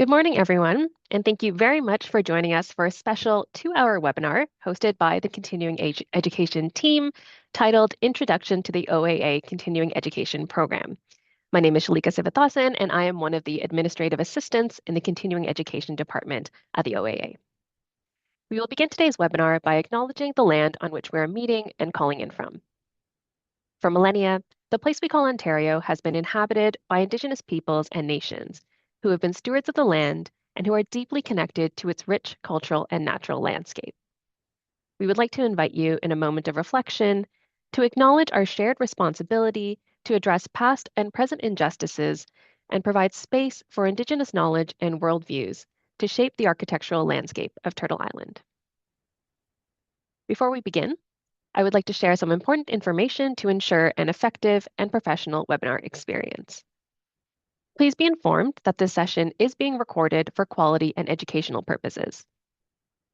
Good morning, everyone, and thank you very much for joining us for a special 2-hour webinar hosted by the Continuing Education team titled Introduction to the OAA Continuing Education Program. My name is Shalika Sivathasan, and I am one of the administrative assistants in the Continuing Education Department at the OAA. We will begin today's webinar by acknowledging the land on which we are meeting and calling in from. For millennia, the place we call Ontario has been inhabited by Indigenous peoples and nations who have been stewards of the land and who are deeply connected to its rich cultural and natural landscape. We would like to invite you in a moment of reflection to acknowledge our shared responsibility to address past and present injustices and provide space for Indigenous knowledge and worldviews to shape the architectural landscape of Turtle Island. Before we begin, I would like to share some important information to ensure an effective and professional webinar experience. Please be informed that this session is being recorded for quality and educational purposes.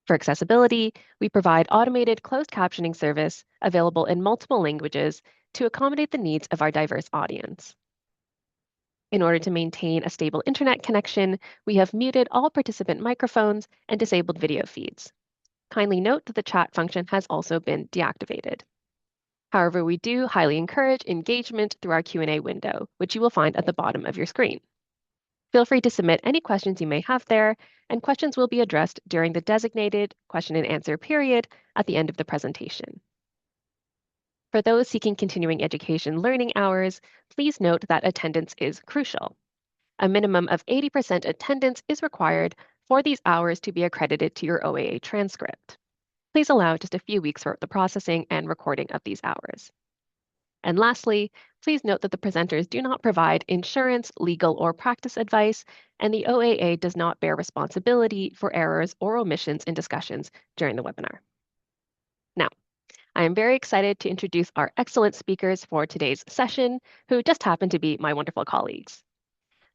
For accessibility, we provide automated closed captioning service available in multiple languages to accommodate the needs of our diverse audience. In order to maintain a stable internet connection, we have muted all participant microphones and disabled video feeds. Kindly note that the chat function has also been deactivated. However, we do highly encourage engagement through our Q&A window, which you will find at the bottom of your screen. Feel free to submit any questions you may have there, and questions will be addressed during the designated question and answer period at the end of the presentation. For those seeking continuing education learning hours, please note that attendance is crucial. A minimum of 80% attendance is required for these hours to be accredited to your OAA transcript. Please allow just a few weeks for the processing and recording of these hours. And lastly, please note that the presenters do not provide insurance, legal, or practice advice, and the OAA does not bear responsibility for errors or omissions in discussions during the webinar. Now, I am very excited to introduce our excellent speakers for today's session, who just happen to be my wonderful colleagues.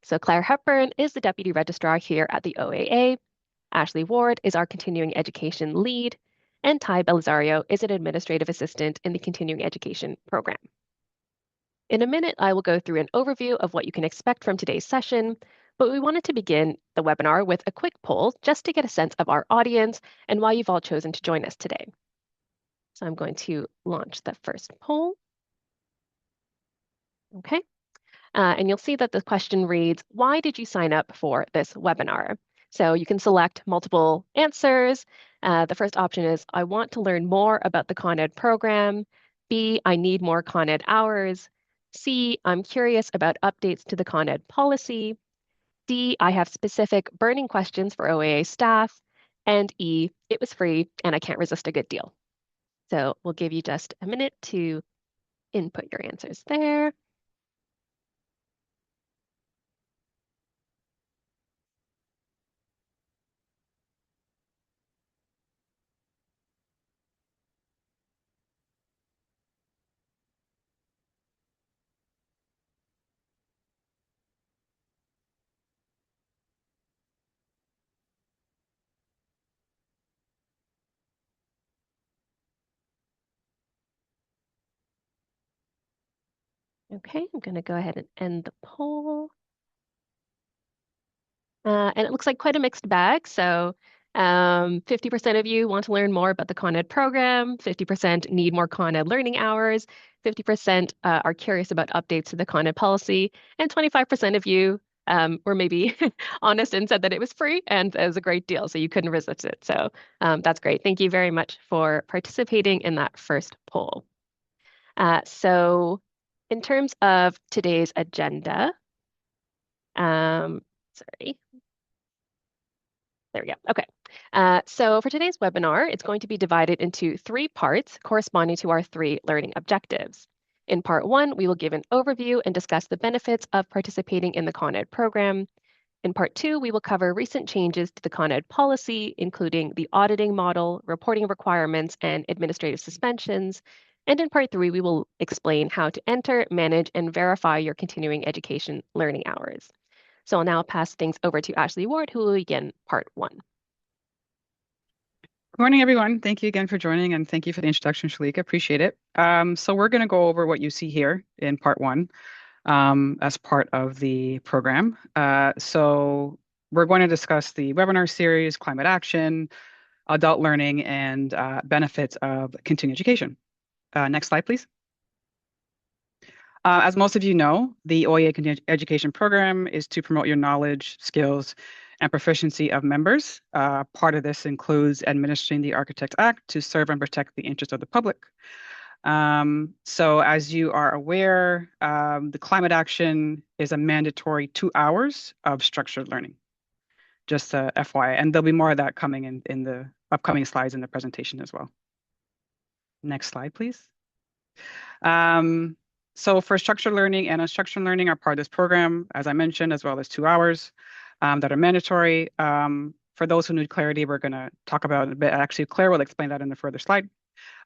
So Claire Hepburn is the Deputy Registrar here at the OAA. Ashley Ward is our Continuing Education Lead, and Thi Belizario is an Administrative Assistant in the Continuing Education Program. In a minute, I will go through an overview of what you can expect from today's session, but we wanted to begin the webinar with a quick poll just to get a sense of our audience and why you've all chosen to join us today. So I'm going to launch the first poll. Okay. And you'll see that the question reads, why did you sign up for this webinar? So you can select multiple answers. The first option is, I want to learn more about the Con Ed program. B, I need more Con Ed hours. C, I'm curious about updates to the Con Ed policy. D, I have specific burning questions for OAA staff. And E, it was free and I can't resist a good deal. So we'll give you just a minute to input your answers there. Okay, I'm going to go ahead and end the poll. And it looks like quite a mixed bag. So 50% of you want to learn more about the Con Ed program, 50% need more Con Ed learning hours, 50% are curious about updates to the Con Ed policy, and 25% of you were maybe honest and said that it was free and it was a great deal, so you couldn't resist it. So that's great. Thank you very much for participating in that first poll. So in terms of today's agenda, sorry. There we go. Okay. So for today's webinar, it's going to be divided into 3 parts corresponding to our 3 learning objectives. In part 1, we will give an overview and discuss the benefits of participating in the Con Ed program. In part 2, we will cover recent changes to the Con Ed policy, including the auditing model, reporting requirements, and administrative suspensions. And in part 3, we will explain how to enter, manage, and verify your continuing education learning hours. So I'll now pass things over to Ashley Ward, who will begin part 1. Good morning, everyone. Thank you again for joining, and thank you for the introduction, Shalika. Appreciate it. So we're going to go over what you see here in part 1 as part of the program. So we're going to discuss the webinar series, climate action, adult learning, and benefits of continuing education. Next slide, please. As most of you know, the OAA Continuing Education Program is to promote your knowledge, skills, and proficiency of members. Part of this includes administering the Architects Act to serve and protect the interests of the public. So as you are aware, the climate action is a mandatory 2 hours of structured learning. Just FYI, and there'll be more of that coming in the upcoming slides in the presentation as well. Next slide, please. So for structured learning and unstructured learning are part of this program, as I mentioned, as well as 2 hours that are mandatory. For those who need clarity, we're going to talk about it a bit. Actually, Claire will explain that in the further slide.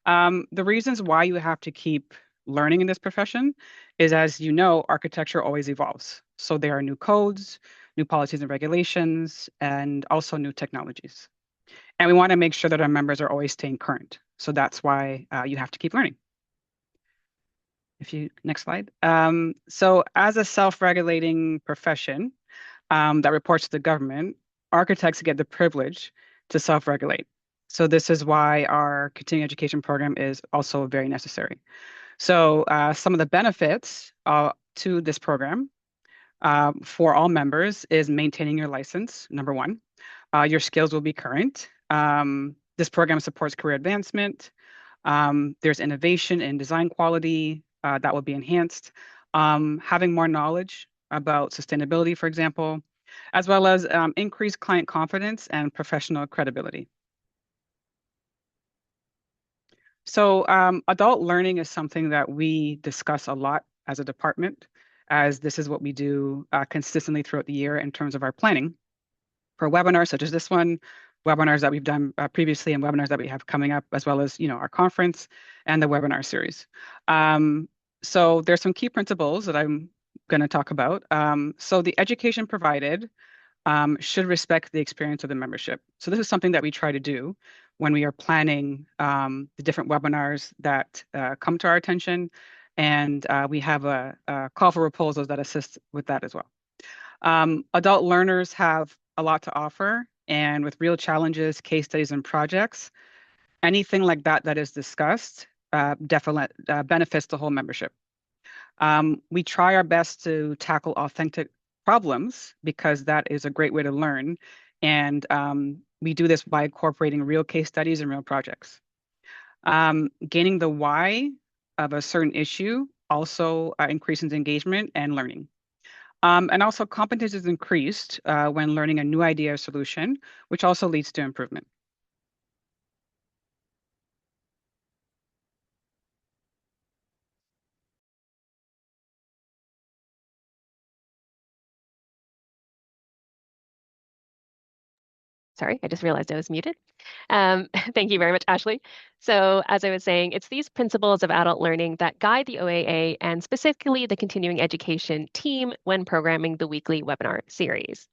The reasons why you have to keep learning in this profession is, as you know, architecture always evolves. So there are new codes, new policies and regulations, and also new technologies. And we want to make sure that our members are always staying current. So that's why you have to keep learning. Next slide. So as a self-regulating profession that reports to the government, architects get the privilege to self-regulate. So this is why our continuing education program is also very necessary. So some of the benefits to this program for all members is maintaining your license, number one. Your skills will be current. This program supports career advancement. There's innovation in design quality that will be enhanced. Having more knowledge about sustainability, for example, as well as increased client confidence and professional credibility. So adult learning is something that we discuss a lot as a department, as this is what we do consistently throughout the year in terms of our planning for webinars such as this one, webinars that we've done previously, and webinars that we have coming up, as well as our conference and the webinar series. So there's some key principles that I'm going to talk about. So the education provided should respect the experience of the membership. So this is something that we try to do when we are planning the different webinars that come to our attention, and we have a call for proposals that assist with that as well. Adult learners have a lot to offer, and with real challenges, case studies, and projects, anything like that is discussed definitely benefits the whole membership. We try our best to tackle authentic problems because that is a great way to learn. And we do this by incorporating real case studies and real projects. Gaining the why of a certain issue also increases engagement and learning. And also competence is increased when learning a new idea or solution, which also leads to improvement. Sorry, I just realized I was muted. Thank you very much, Ashley. So as I was saying, it's these principles of adult learning that guide the OAA and specifically the continuing education team when programming the weekly webinar series.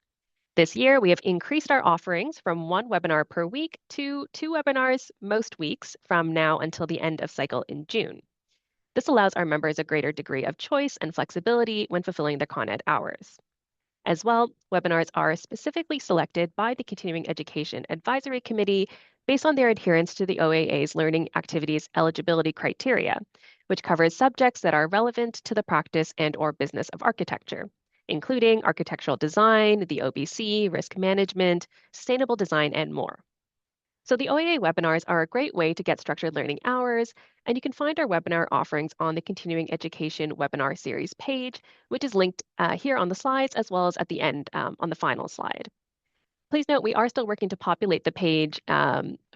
This year, we have increased our offerings from 1 webinar per week to 2 webinars most weeks from now until the end of cycle in June. This allows our members a greater degree of choice and flexibility when fulfilling their Con Ed hours. As well, webinars are specifically selected by the Continuing Education Advisory Committee based on their adherence to the OAA's learning activities eligibility criteria, which covers subjects that are relevant to the practice and/or business of architecture, including architectural design, the OBC, risk management, sustainable design, and more. So the OAA webinars are a great way to get structured learning hours, and you can find our webinar offerings on the Continuing Education webinar series page, which is linked here on the slides as well as at the end on the final slide. Please note we are still working to populate the page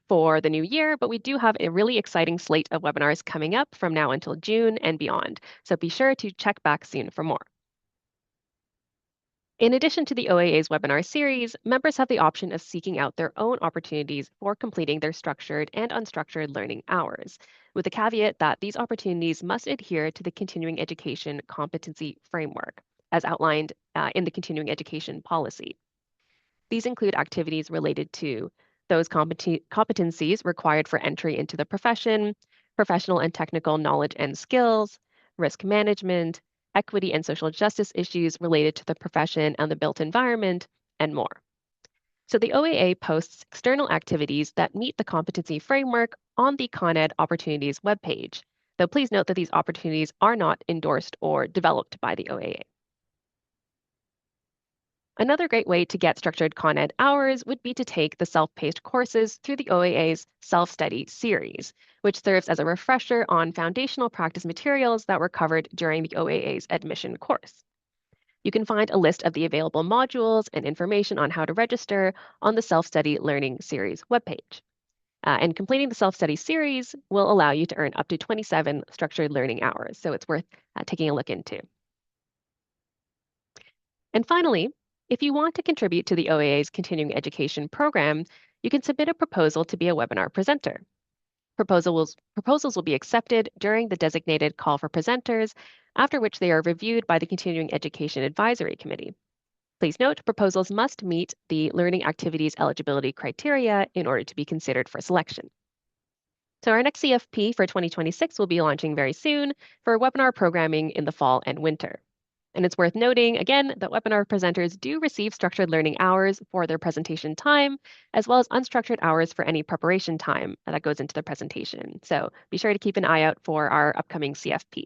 for the new year, but we do have a really exciting slate of webinars coming up from now until June and beyond. So be sure to check back soon for more. In addition to the OAA's webinar series, members have the option of seeking out their own opportunities for completing their structured and unstructured learning hours, with the caveat that these opportunities must adhere to the continuing education competency framework, as outlined in the continuing education policy. These include activities related to those competencies required for entry into the profession, professional and technical knowledge and skills, risk management, equity and social justice issues related to the profession and the built environment, and more. So the OAA posts external activities that meet the competency framework on the Con Ed Opportunities webpage, though please note that these opportunities are not endorsed or developed by the OAA. Another great way to get structured Con Ed hours would be to take the self-paced courses through the OAA's self-study series, which serves as a refresher on foundational practice materials that were covered during the OAA's admission course. You can find a list of the available modules and information on how to register on the Self-Study Learning Series webpage. And completing the self-study series will allow you to earn up to 27 structured learning hours, so it's worth taking a look into. And finally, if you want to contribute to the OAA's continuing education program, you can submit a proposal to be a webinar presenter. Proposals will be accepted during the designated call for presenters, after which they are reviewed by the Continuing Education Advisory Committee. Please note, proposals must meet the learning activities eligibility criteria in order to be considered for selection. So our next CFP for 2026 will be launching very soon for webinar programming in the fall and winter. And it's worth noting, again, that webinar presenters do receive structured learning hours for their presentation time, as well as unstructured hours for any preparation time that goes into the presentation. So be sure to keep an eye out for our upcoming CFP.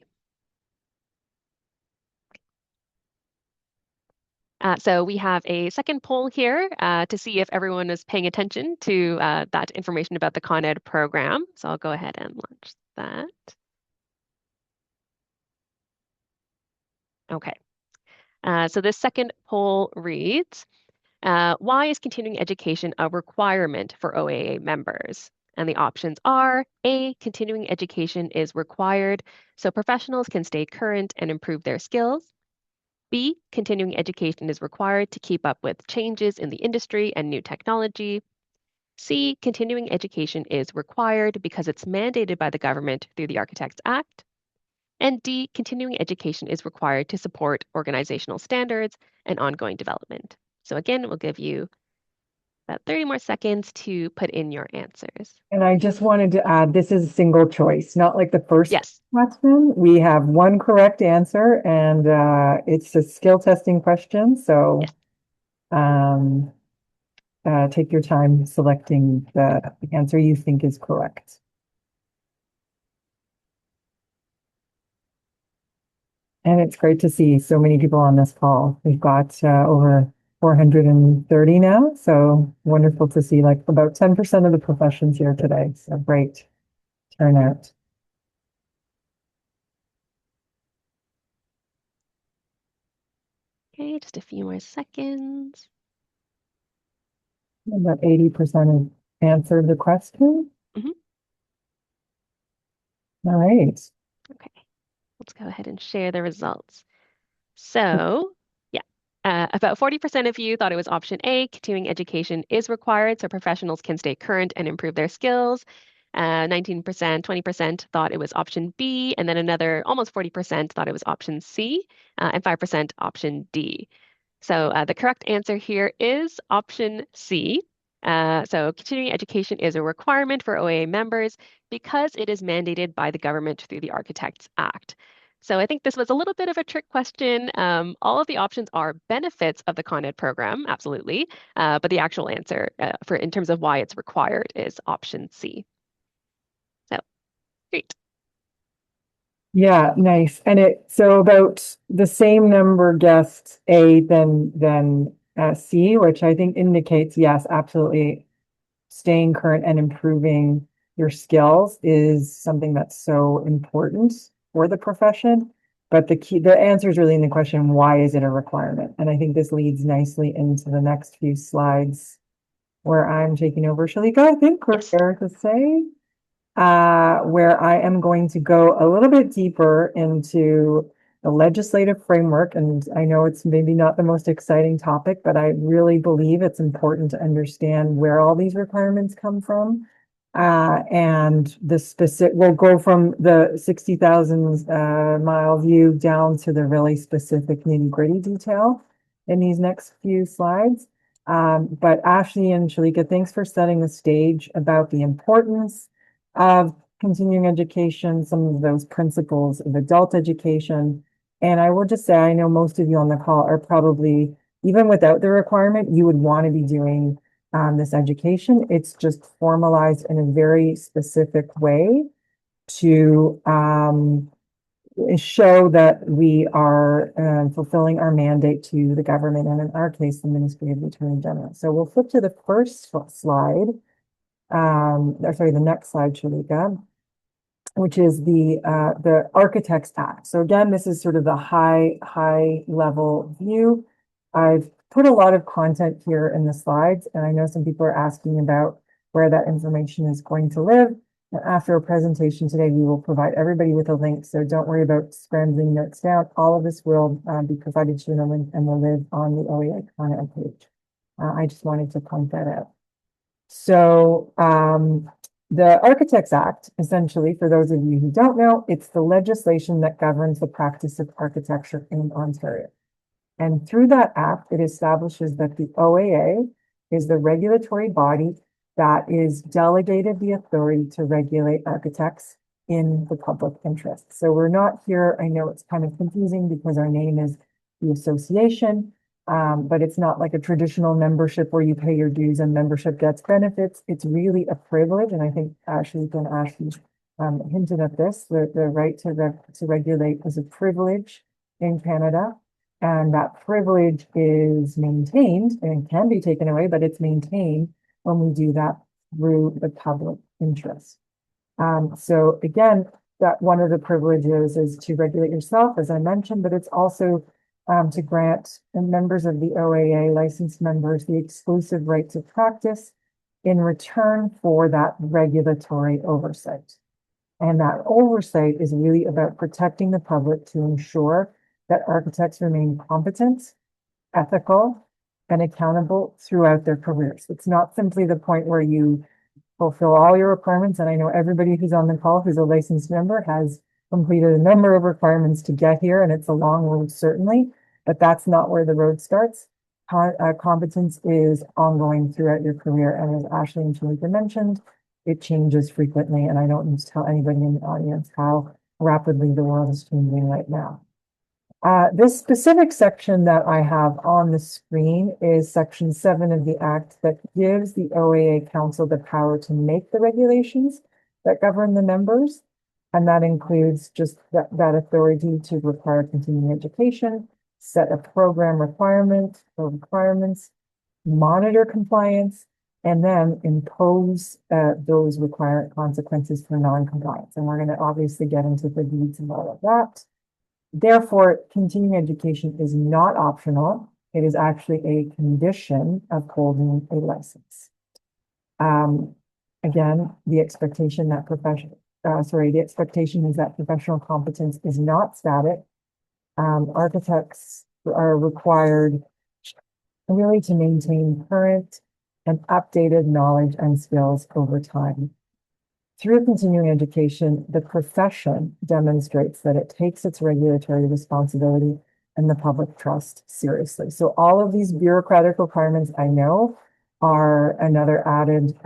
So we have a second poll here to see if everyone is paying attention to that information about the Con Ed program. So I'll go ahead and launch that. Okay. So this second poll reads, why is continuing education a requirement for OAA members? And the options are A, continuing education is required so professionals can stay current and improve their skills. B, continuing education is required to keep up with changes in the industry and new technology. C, continuing education is required because it's mandated by the government through the Architects Act. And D, continuing education is required to support organizational standards and ongoing development. So again, we'll give you about 30 more seconds to put in your answers. And I just wanted to add, this is a single choice, not like the first Yes. question. We have one correct answer and it's a skill testing question. So Yes. Take your time selecting the answer you think is correct. And it's great to see so many people on this call. We've got over 430 now. So wonderful to see like about 10% of the professions here today. So great turnout. Okay, just a few more seconds. About 80% have answered the question. Mhm. All right. Okay, let's go ahead and share the results. So, yeah, about 40% of you thought it was option A, continuing education is required so professionals can stay current and improve their skills. 19%, 20% thought it was option B, and then another almost 40% thought it was option C, and 5% option D. So the correct answer here is option C. So continuing education is a requirement for OAA members because it is mandated by the government through the Architects Act. So I think this was a little bit of a trick question. All of the options are benefits of the Con Ed program, absolutely, but the actual answer for in terms of why it's required is option C. So great. Yeah, nice. And so about the same number guessed A than C, which I think indicates, yes, absolutely. Staying current and improving your skills is something that's so important for the profession. But the answer is really in the question, why is it a requirement? And I think this leads nicely into the next few slides where I'm taking over. Shalika, I think we're fair to say, where I am going to go a little bit deeper into the legislative framework. And I know it's maybe not the most exciting topic, but I really believe it's important to understand where all these requirements come from. And the specific, we'll go from the 60,000 mile view down to the really specific nitty-gritty detail in these next few slides. But Ashley and Shalika, thanks for setting the stage about the importance of continuing education, some of those principles of adult education. And I will just say, I know most of you on the call are probably, even without the requirement, you would want to be doing this education. It's just formalized in a very specific way to show that we are fulfilling our mandate to the government, and in our case, the Ministry of the Attorney General. So we'll flip to the first slide, or sorry, the next slide, Shalika, which is the Architects Act. So again, this is sort of the high level view. I've put a lot of content here in the slides, and I know some people are asking about where that information is going to live. And after a presentation today, we will provide everybody with a link. So don't worry about scrambling notes down. All of this will be provided to you in a link and will live on the OAA content page. I just wanted to point that out. So the Architects Act, essentially, for those of you who don't know, it's the legislation that governs the practice of architecture in Ontario. And through that act, it establishes that the OAA is the regulatory body that is delegated the authority to regulate architects in the public interest. So we're not here, I know it's kind of confusing because our name is the association, but it's not like a traditional membership where you pay your dues and membership gets benefits. It's really a privilege, and I think Ashley hinted at this, the right to regulate is a privilege in Canada. And that privilege is maintained and can be taken away, but it's maintained when we do that through the public interest. So again, that one of the privileges is to regulate yourself, as I mentioned, but it's also to grant members of the OAA, licensed members, the exclusive right to practice in return for that regulatory oversight. And that oversight is really about protecting the public to ensure that architects remain competent, ethical, and accountable throughout their careers. It's not simply the point where you fulfill all your requirements. And I know everybody who's on the call who's a licensed member has completed a number of requirements to get here, and it's a long road, certainly, but that's not where the road starts. Competence is ongoing throughout your career. And as Ashley and Shalika mentioned, it changes frequently. And I don't need to tell anybody in the audience how rapidly the world is changing right now. This specific section that I have on the screen is Section 7 of the Act that gives the OAA Council the power to make the regulations that govern the members. And that includes just that authority to require continuing education, set a program requirement or requirements, monitor compliance, and then impose those required consequences for non-compliance. And we're going to obviously get into the details of all of that. Therefore, continuing education is not optional. It is actually a condition of holding a license. Again, the expectation that the expectation is that professional competence is not static. Architects are required really to maintain current and updated knowledge and skills over time. Through continuing education, the profession demonstrates that it takes its regulatory responsibility and the public trust seriously. So all of these bureaucratic requirements, I know, are another added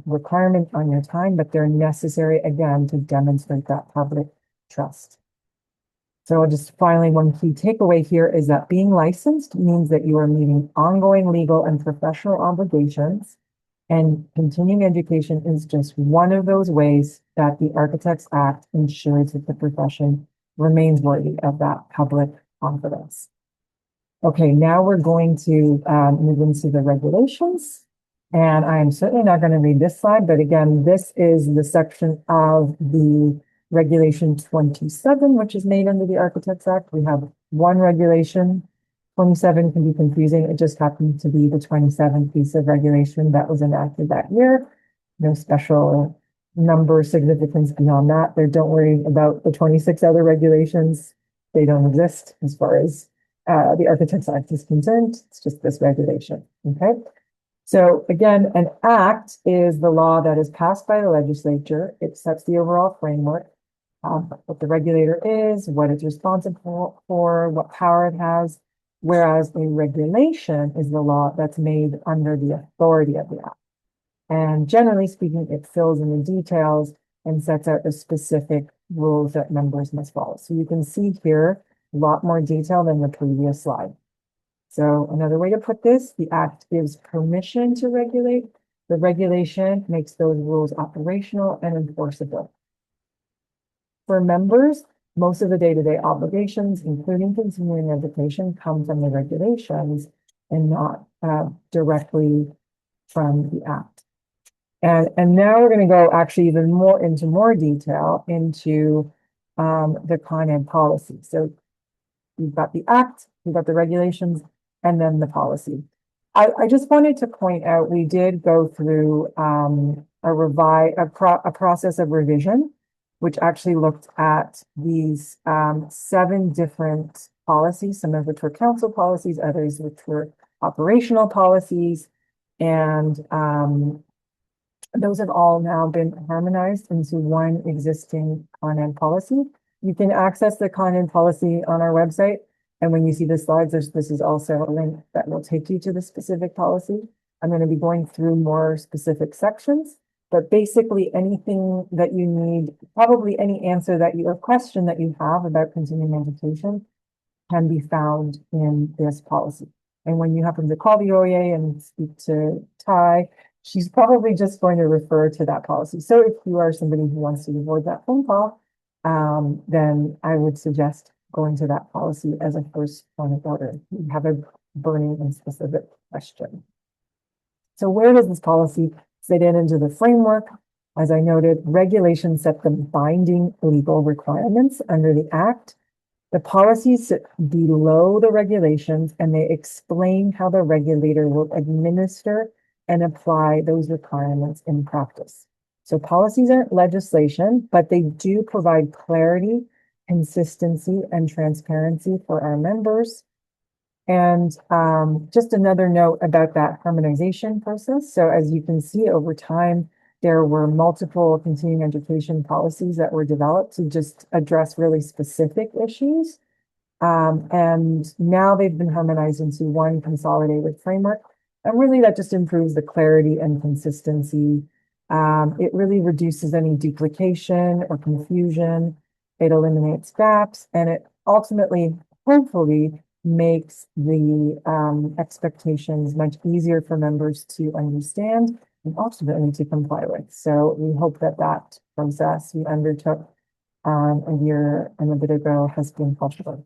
requirement on your time, but they're necessary, again, to demonstrate that public trust. So just finally, one key takeaway here is that being licensed means that you are meeting ongoing legal and professional obligations. And continuing education is just one of those ways that the Architects Act ensures that the profession remains worthy of that public confidence. Okay, now we're going to move into the regulations. And I am certainly not going to read this slide, but again, this is the section of the Regulation 27, which is made under the Architects Act. We have one regulation. 27 can be confusing. It just happened to be the 27th piece of regulation that was enacted that year. No special number significance beyond that. There, don't worry about the 26 other regulations. They don't exist as far as the Architects Act is concerned. It's just this regulation, okay? So again, an act is the law that is passed by the legislature. It sets the overall framework, what the regulator is, what it's responsible for, what power it has. Whereas a regulation is the law that's made under the authority of the act. And generally speaking, it fills in the details and sets out the specific rules that members must follow. So you can see here a lot more detail than the previous slide. So another way to put this, the act gives permission to regulate. The regulation makes those rules operational and enforceable. For members, most of the day-to-day obligations, including continuing education, come from the regulations and not directly from the act. And now we're going to go actually even more into more detail into the Con Ed policy. So we've got the act, we've got the regulations, and then the policy. I just wanted to point out, we did go through a process of revision, which actually looked at these 7 different policies, some of which were council policies, others which were operational policies, and those have all now been harmonized into one existing Con Ed policy. You can access the Con Ed policy on our website. And when you see the slides, this is also a link that will take you to the specific policy. I'm going to be going through more specific sections, but basically anything that you need, probably any answer that you or question that you have about continuing education can be found in this policy. And when you happen to call the OAA and speak to Thi, she's probably just going to refer to that policy. So if you are somebody who wants to avoid that phone call, then I would suggest going to that policy as a first point of order. You have a burning and specific question. So where does this policy fit into the framework? As I noted, regulations set the binding legal requirements under the Act. The policies sit below the regulations and they explain how the regulator will administer and apply those requirements in practice. So policies aren't legislation, but they do provide clarity, consistency, and transparency for our members. And just another note about that harmonization process. So as you can see over time, there were multiple continuing education policies that were developed to just address really specific issues. And now they've been harmonized into one consolidated framework. And really that just improves the clarity and consistency. It really reduces any duplication or confusion. It eliminates gaps, and it ultimately, hopefully, makes the expectations much easier for members to understand and ultimately to comply with. So we hope that that process we undertook a year and a bit ago has been helpful.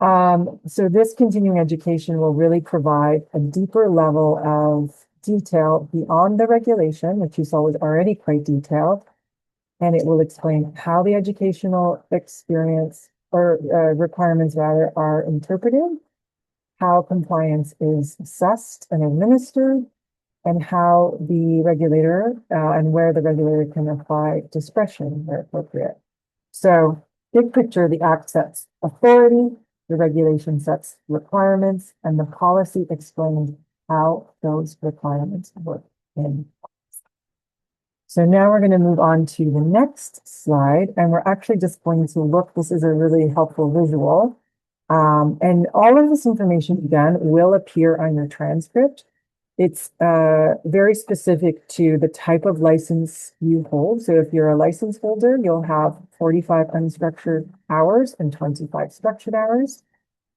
So this continuing education will really provide a deeper level of detail beyond the regulation, which you saw was already quite detailed. And it will explain how the educational experience or requirements rather are interpreted, how compliance is assessed and administered, and how the regulator and where the regulator can apply discretion where appropriate. So big picture, the Act sets authority, the regulation sets requirements, and the policy explains how those requirements work in. So now we're going to move on to the next slide, and we're actually just going to look, this is a really helpful visual. And all of this information, again, will appear on your transcript. It's very specific to the type of license you hold. So if you're a license holder, you'll have 45 unstructured hours and 25 structured hours.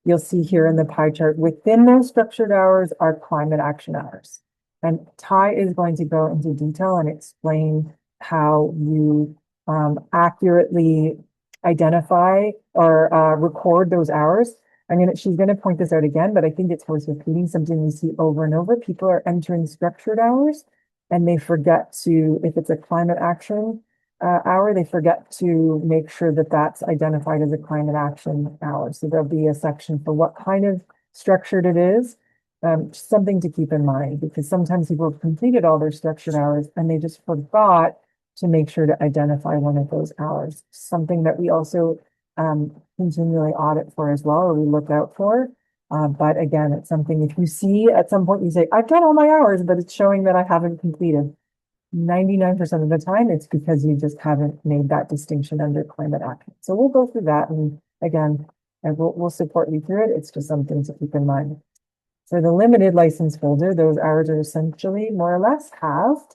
You'll see here in the pie chart, within those structured hours are climate action hours. And Thi is going to go into detail and explain how you accurately identify or record those hours. She's going to point this out again, but I think it's worth repeating something we see over and over. People are entering structured hours and they forget to, if it's a climate action hour, they forget to make sure that that's identified as a climate action hour. So there'll be a section for what kind of structured it is. Something to keep in mind, because sometimes people have completed all their structured hours and they just forgot to make sure to identify one of those hours. Something that we also continually audit for as well, or we look out for. But again, it's something, if you see at some point you say, I've done all my hours, but it's showing that I haven't completed. 99% of the time, it's because you just haven't made that distinction under climate action. So we'll go through that. And again, we'll support you through it. It's just something to keep in mind. For the limited license holder, those hours are essentially more or less halved.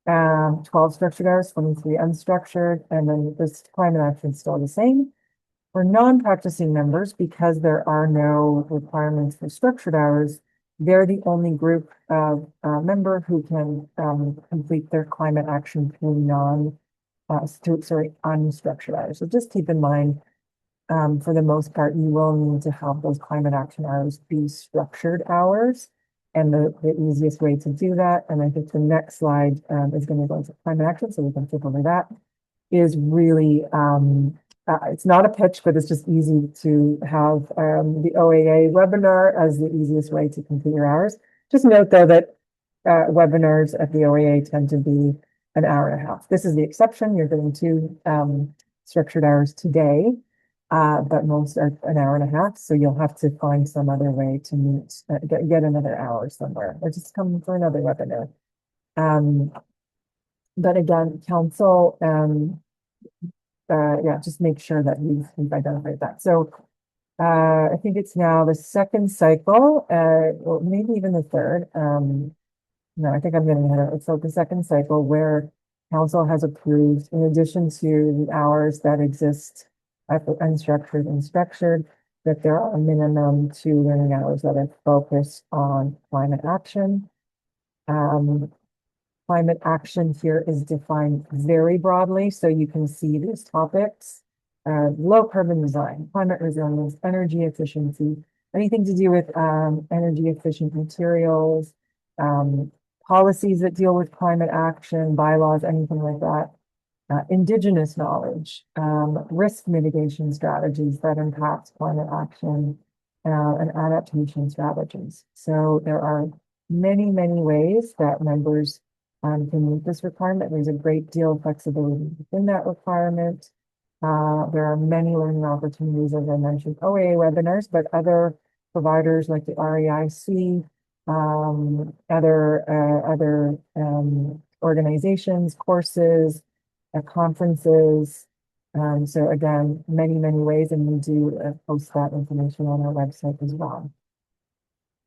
12 structured hours, 23 unstructured, and then this climate action is still the same. For non-practicing members, because there are no requirements for structured hours, they're the only group of member who can complete their climate action through unstructured hours. So just keep in mind, for the most part, you will need to have those climate action hours be structured hours. And the easiest way to do that, and I think the next slide is going to go into climate action, so we can flip over that, is really, it's not a pitch, but it's just easy to have the OAA webinar as the easiest way to complete your hours. Just note though that webinars at the OAA tend to be an hour and a half. This is the exception. You're getting 2 structured hours today, but most are an hour and a half. So you'll have to find some other way to meet, get another hour somewhere, or just come for another webinar. But again, council, yeah, just make sure that you've identified that. So I think it's now the second cycle, or maybe even the third. No, I think I'm getting ahead of it. So the second cycle where council has approved, in addition to the hours that exist at the unstructured and structured, that there are a minimum 2 learning hours that are focused on climate action. Climate action here is defined very broadly, so you can see these topics: low carbon design, climate resilience, energy efficiency, anything to do with energy efficient materials, policies that deal with climate action, bylaws, anything like that. Indigenous knowledge, risk mitigation strategies that impact climate action, and adaptation strategies. So there are many, many ways that members can meet this requirement. There's a great deal of flexibility within that requirement. There are many learning opportunities, as I mentioned, OAA webinars, but other providers like the REIC, other organizations, courses, conferences. So again, many, many ways, and we do post that information on our website as well.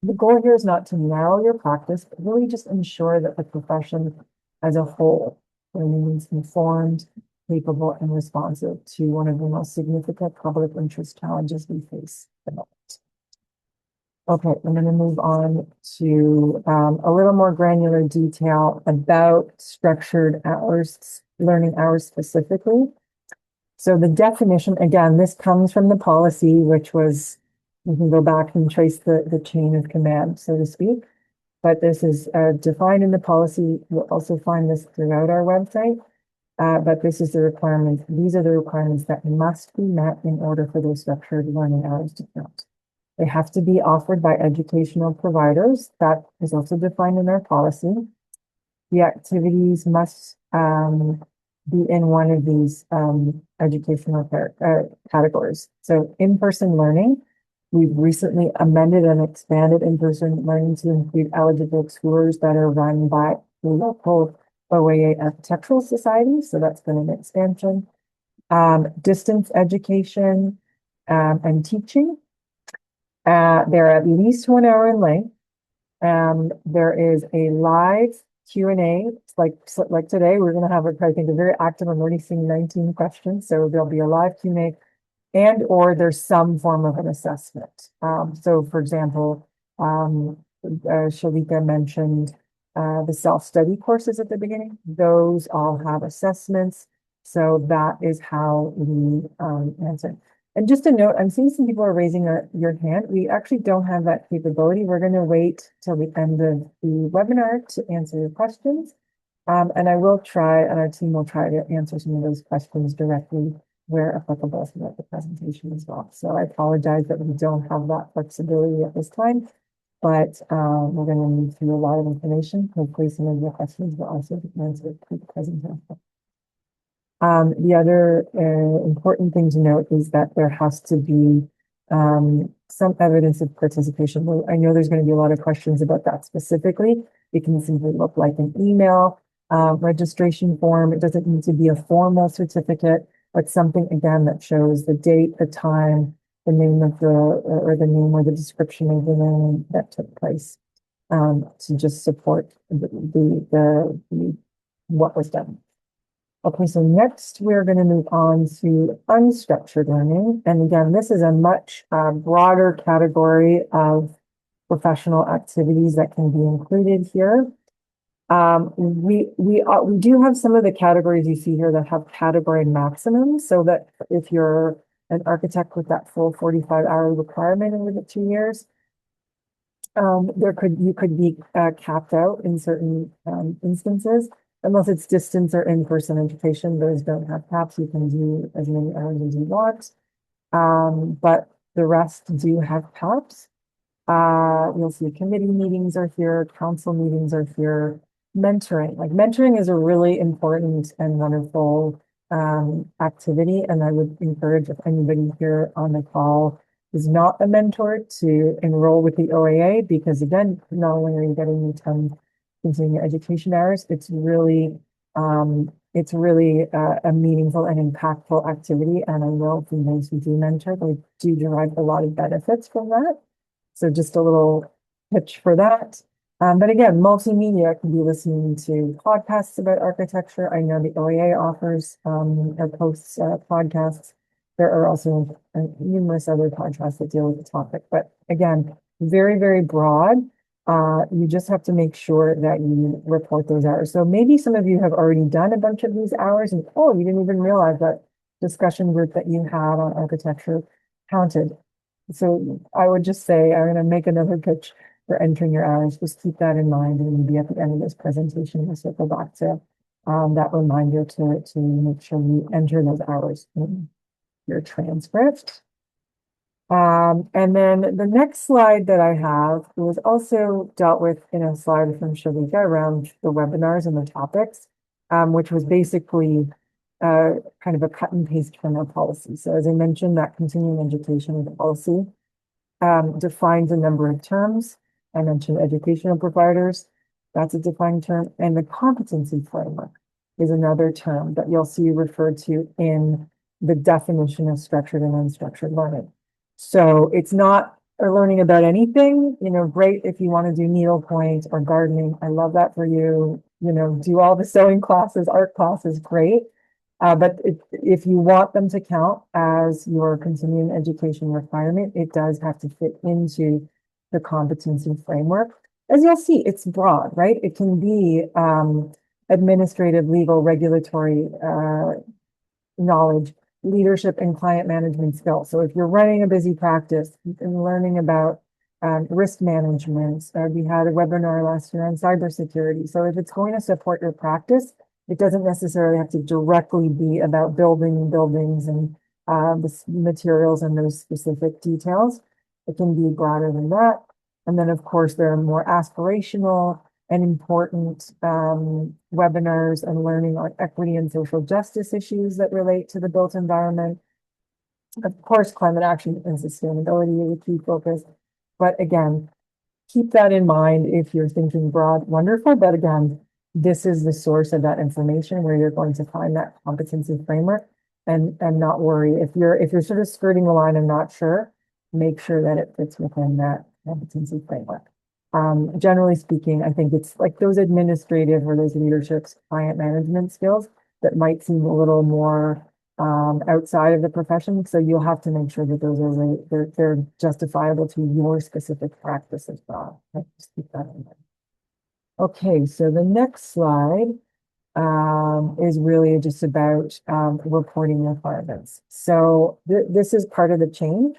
The goal here is not to narrow your practice, but really just ensure that the profession as a whole remains informed, capable, and responsive to one of the most significant public interest challenges we face at the moment. Okay, I'm going to move on to a little more granular detail about structured hours, learning hours specifically. So the definition, again, this comes from the policy, which was, you can go back and trace the chain of command, so to speak. But this is defined in the policy. You'll also find this throughout our website. But this is the requirement. These are the requirements that must be met in order for those structured learning hours to count. They have to be offered by educational providers. That is also defined in our policy. The activities must be in one of these educational categories. So in-person learning, we've recently amended and expanded in-person learning to include eligible tours that are run by the local OAA architectural society. So that's been an expansion. Distance education and teaching. They're at least 1 hour in length. There is a live Q&A. It's like today, we're going to have, I think, a very active. I'm already seeing 19 questions. So there'll be a live Q&A, and or there's some form of an assessment. So for example, Shalika mentioned the self-study courses at the beginning. Those all have assessments. So that is how we answer. And just a note, I'm seeing some people are raising your hand. We actually don't have that capability. We're going to wait till the end of the webinar to answer your questions. And I will try, and our team will try to answer some of those questions directly where applicable throughout the presentation as well. So I apologize that we don't have that flexibility at this time, but we're going to move through a lot of information. Hopefully some of your questions will also be answered through the presentation. The other important thing to note is that there has to be some evidence of participation. Well, I know there's going to be a lot of questions about that specifically. It can simply look like an email registration form. It doesn't need to be a formal certificate, but something, again, that shows the date, the time, the name of or the name or the description of the learning that took place, to just support the what was done. Okay, so next we're going to move on to unstructured learning. And again, this is a much broader category of professional activities that can be included here. We do have some of the categories you see here that have category maximums, so that if you're an architect with that full 45-hour requirement over the 2 years, you could be capped out in certain instances, unless it's distance or in-person education. Those don't have caps. You can do as many hours as you want, but the rest do have caps. You'll see committee meetings are here, council meetings are here. Mentoring is a really important and wonderful activity, and I would encourage, if anybody here on the call is not a mentor, to enroll with the OAA, because again, not only are you getting your 10 continuing education hours, it's really a meaningful and impactful activity. And I know from those who do mentor, they do derive a lot of benefits from that. So just a little pitch for that. But again, multimedia can be listening to podcasts about architecture. I know the OAA offers or posts podcasts. There are also numerous other podcasts that deal with the topic. But again, very, very broad. You just have to make sure that you report those hours. So maybe some of you have already done a bunch of these hours and, oh, you didn't even realize that discussion group that you had on architecture counted. So I would just say, I'm going to make another pitch for entering your hours. Just keep that in mind, and maybe at the end of this presentation, we'll circle back to that reminder to make sure you enter those hours in your transcript. And then the next slide that I have was also dealt with in a slide from Shalika around the webinars and the topics, which was basically kind of a cut and paste from our policy. So as I mentioned, that continuing education policy defines a number of terms. I mentioned educational providers, that's a defined term, and the competency framework is another term that you'll see referred to in the definition of structured and unstructured learning. So it's not learning about anything, great if you want to do needlepoint or gardening. I love that for you. Do all the sewing classes, art classes, great. But if you want them to count as your continuing education requirement, it does have to fit into the competency framework. As you'll see, it's broad, right? It can be administrative, legal, regulatory knowledge, leadership, and client management skills. So if you're running a busy practice and learning about risk management, we had a webinar last year on cybersecurity. So if it's going to support your practice, it doesn't necessarily have to directly be about building buildings and the materials and those specific details. It can be broader than that. And then, of course, there are more aspirational and important webinars and learning on equity and social justice issues that relate to the built environment. Of course, climate action and sustainability is a key focus. But again, keep that in mind if you're thinking broad, wonderful. But again, this is the source of that information where you're going to find that competency framework, and not worry. If you're sort of skirting the line and not sure, make sure that it fits within that competency framework. Generally speaking, I think it's like those administrative or those leadership client management skills that might seem a little more outside of the profession. So you'll have to make sure that those are they're justifiable to your specific practice as well. Just keep that in mind. Okay, so the next slide is really just about reporting requirements. So this is part of the change.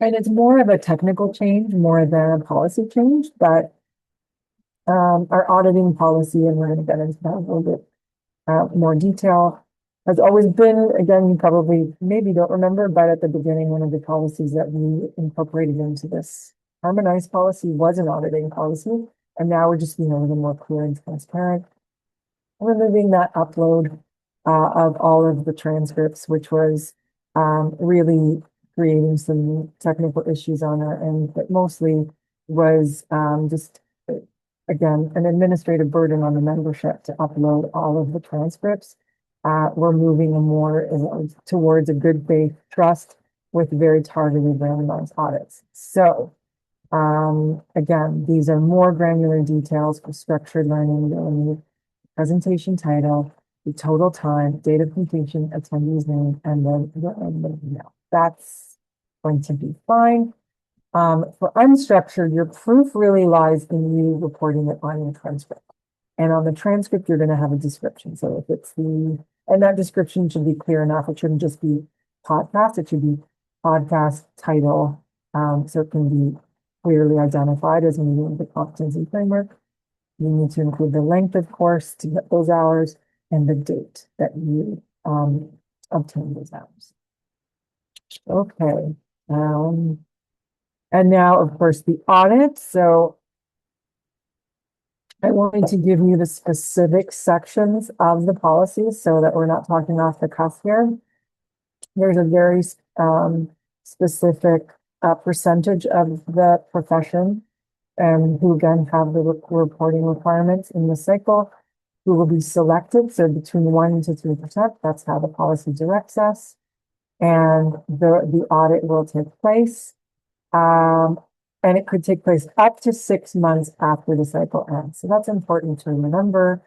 And it's more of a technical change, more than a policy change, but our auditing policy, and we're going to get into that a little bit more detail, has always been, again, you probably maybe don't remember, but at the beginning, one of the policies that we incorporated into this harmonized policy was an auditing policy. And now we're just being a little more clear and transparent. Removing that upload of all of the transcripts, which was really creating some technical issues on our end, but mostly was just, again, an administrative burden on the membership to upload all of the transcripts. We're moving more towards a good faith trust with very targeted randomized audits. So again, these are more granular details for structured learning. presentation title, the total time, date of completion, attendee's name, and then the email. That's going to be fine. For unstructured, your proof really lies in you reporting it on your transcript. And on the transcript, you're going to have a description. So if it's and that description should be clear enough. It shouldn't just be podcast. It should be podcast title. So it can be clearly identified as meeting the competency framework. You need to include the length of course to get those hours and the date that you obtain those hours. Okay. And now, of course, the audit. So I wanted to give you the specific sections of the policies so that we're not talking off the cuff here. There's a very specific percentage of the profession who again have the reporting requirements in the cycle who will be selected. So between 1 to 3%, that's how the policy directs us. And the audit will take place. And it could take place up to 6 months after the cycle ends. So that's important to remember.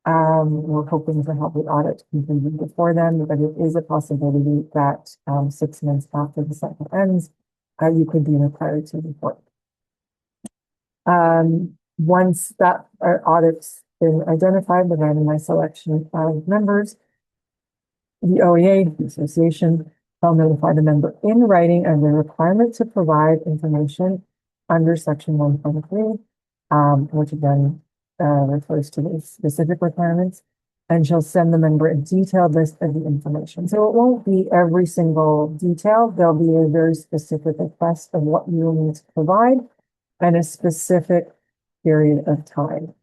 We're hoping to have the audit completed before then, but it is a possibility that 6 months after the cycle ends, you could be required to report. Once that audit's been identified, the randomized selection of members, the OAA, the association, shall notify the member in writing of the requirement to provide information under section 1.3, which again refers to the specific requirements, and shall send the member a detailed list of the information. So it won't be every single detail. There'll be a very specific request of what you will need to provide and a specific period of time.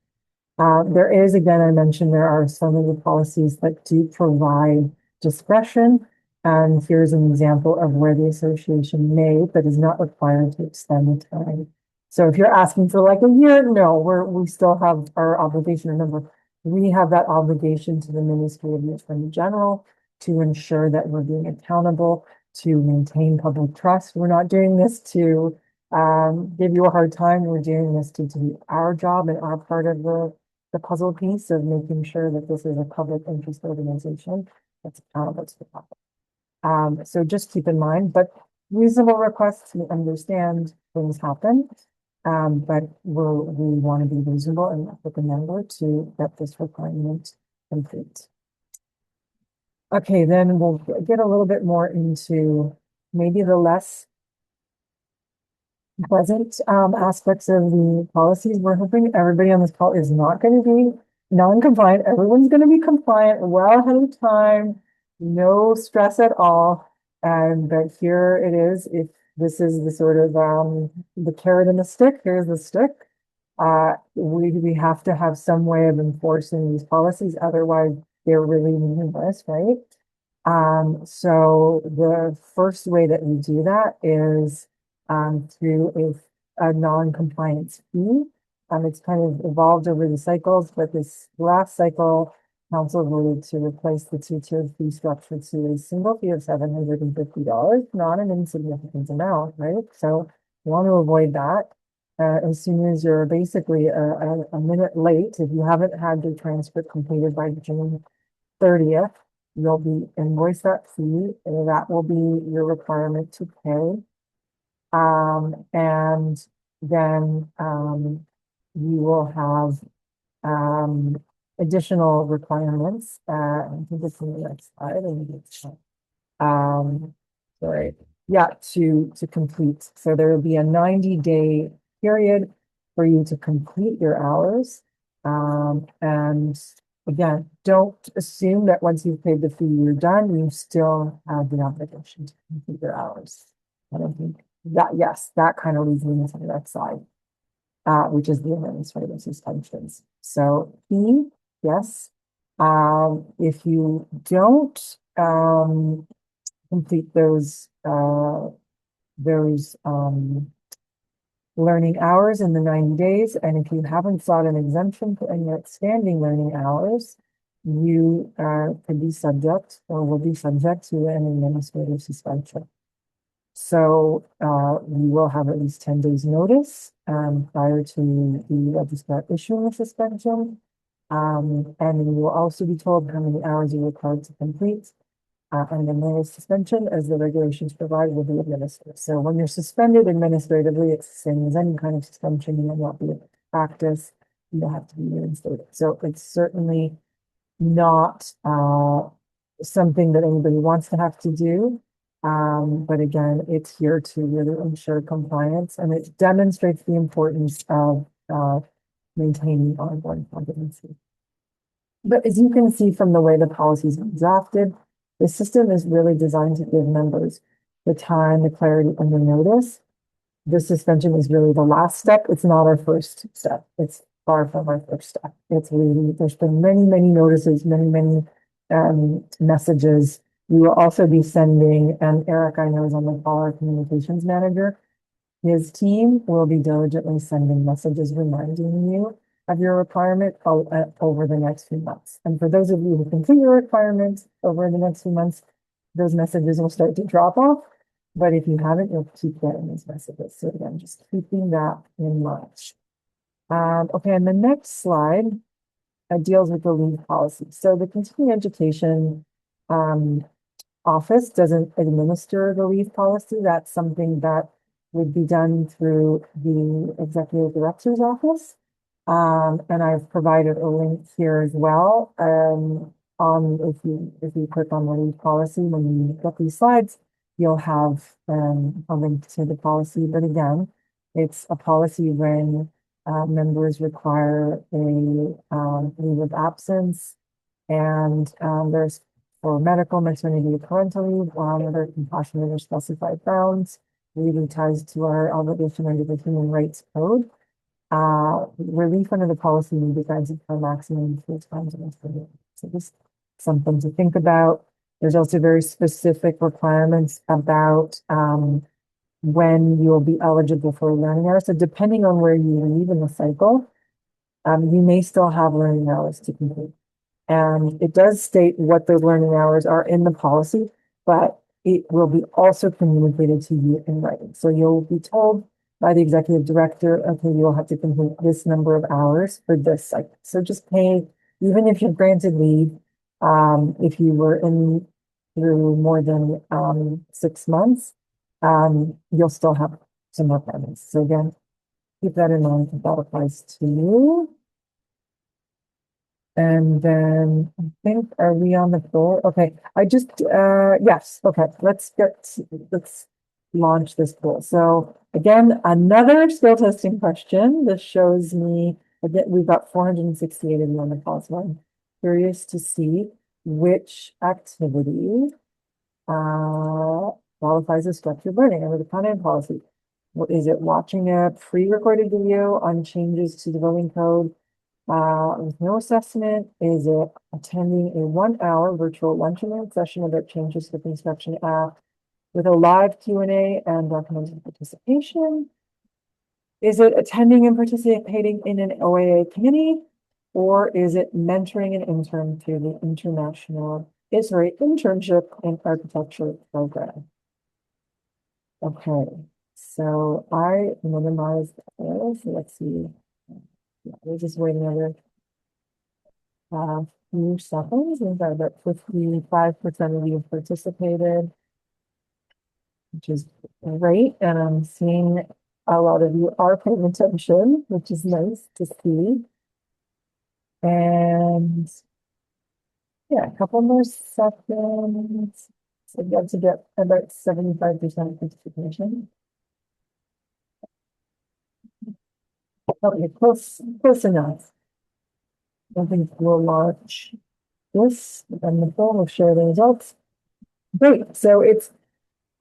There is, again, I mentioned there are some of the policies that do provide discretion. And here's an example of where the association may, but is not required to extend the time. So if you're asking for like a year, no, we still have our obligation. Remember, we have that obligation to the Ministry of the Attorney General to ensure that we're being accountable, to maintain public trust. We're not doing this to give you a hard time. We're doing this to do our job and our part of the puzzle piece of making sure that this is a public interest organization that's accountable to the public. So just keep in mind, but reasonable requests, we understand things happen, but we want to be reasonable and work with the member to get this requirement complete. Okay, then we'll get a little bit more into maybe the less pleasant aspects of the policies. We're hoping everybody on this call is not going to be non-compliant. Everyone's going to be compliant well ahead of time. No stress at all. But here it is. If this is the sort of the carrot and the stick, here's the stick. We have to have some way of enforcing these policies. Otherwise, they're really meaningless, right? So the first way that we do that is through a non-compliance fee. It's kind of evolved over the cycles, but this last cycle, council voted to replace the two-tiered fee structure to a single fee of $750, not an insignificant amount, right? So you want to avoid that. As soon as you're basically a minute late, if you haven't had your transcript completed by June 30th, you'll be invoiced that fee, and that will be your requirement to pay. And then you will have additional requirements. I think it's in the next slide. Sorry. Yeah, to complete. So there will be a 90-day period for you to complete your hours. And again, don't assume that once you've paid the fee, you're done. You still have the obligation to complete your hours. I don't think that, yes, that kind of leads me into the next slide, which is the administrative suspensions. So fee, yes. If you don't complete those learning hours in the 90 days, and if you haven't sought an exemption for any outstanding learning hours, you could be subject or will be subject to an administrative suspension. So we will have at least 10 days notice prior to the registrar issuing a suspension. And you will also be told how many hours you're required to complete. And then there is suspension, as the regulations provide, will be administered. So when you're suspended administratively, it's the same as any kind of suspension. You will not be able to practice. You'll have to be reinstated. So it's certainly not something that anybody wants to have to do. But again, it's here to really ensure compliance, and it demonstrates the importance of maintaining ongoing competency. But as you can see from the way the policies are drafted, the system is really designed to give members the time, the clarity, and the notice. The suspension is really the last step. It's not our first step. It's far from our first step. It's really, there's been many, many notices, many messages. We will also be sending, and Eric, I know, is on the call, our communications manager. His team will be diligently sending messages reminding you of your requirement over the next few months. And for those of you who complete your requirements over the next few months, those messages will start to drop off. But if you haven't, you'll keep getting these messages. So again, just keeping that in mind. Okay, and the next slide deals with the leave policy. So the continuing education office doesn't administer the leave policy. That's something that would be done through the executive director's office. And I've provided a link here as well. If you click on the leave policy, when you get these slides, you'll have a link to the policy. But again, it's a policy when members require a leave of absence, and there's for medical, maternity, or parental leave, other compassionate or specified grounds, really ties to our obligation under the Human Rights Code. Relief under the policy may be granted for a maximum of 3 times a month. So just something to think about. There's also very specific requirements about when you'll be eligible for a learning hour. So depending on where you leave in the cycle, you may still have learning hours to complete. And it does state what those learning hours are in the policy, but it will be also communicated to you in writing. So you'll be told by the executive director, okay, you'll have to complete this number of hours for this cycle. So just pay, even if you're granted leave, if you were in through more than 6 months, you'll still have some requirements. So again, keep that in mind if that applies to you. And then I think, are we on the floor? Okay, yes, okay, let's launch this poll. So again, another skill testing question. This shows me, again, we've got 468 of you on the call, so I'm curious to see which activity qualifies as structured learning under the content policy. Is it watching a pre-recorded video on changes to the voting code with no assessment? Is it attending a 1-hour virtual lunch and learn session about changes to the Inspection Act with a live Q&A and documented participation? Is it attending and participating in an OAA committee? Or is it mentoring an intern through the internship in architecture program? Okay, so I minimized this. Let's see. Yeah, we're just waiting another few seconds. We've got about 55% of you participated, which is great. And I'm seeing a lot of you are paying attention, which is nice to see. And yeah, a couple more seconds. So you have to get about 75% participation. Okay, close enough. I think we'll launch this, and the phone will share the results. Great, so it's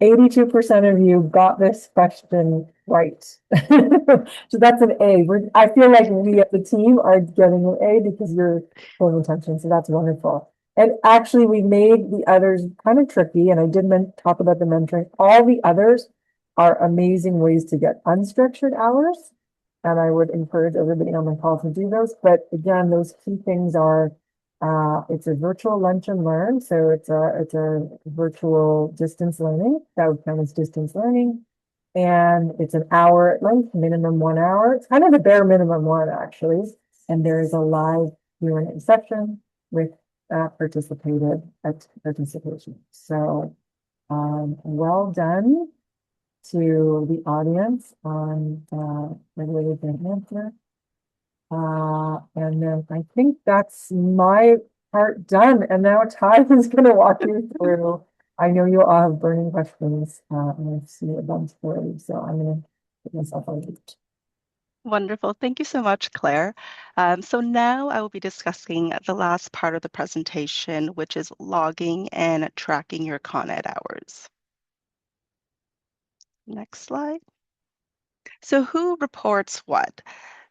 82% of you got this question right. So that's an A. I feel like we as a team are getting an A because you're paying attention, so that's wonderful. And actually, we made the others kind of tricky, and I did talk about the mentoring. All the others are amazing ways to get unstructured hours, and I would encourage everybody on the call to do those. But again, those key things are it's a virtual lunch and learn. So it's a virtual distance learning. That would count as distance learning. And it's an hour at length, minimum 1 hour. It's kind of the bare minimum one, actually. And there's a live Q&A section with participation. So well done to the audience on regulated answer. And then I think that's my part done. And now Ty is going to walk you through. I know you all have burning questions. And I see a bunch for you, so I'm going to put myself on mute. Wonderful. Thank you so much, Claire. So now I will be discussing the last part of the presentation, which is logging and tracking your Con Ed hours. Next slide. So who reports what?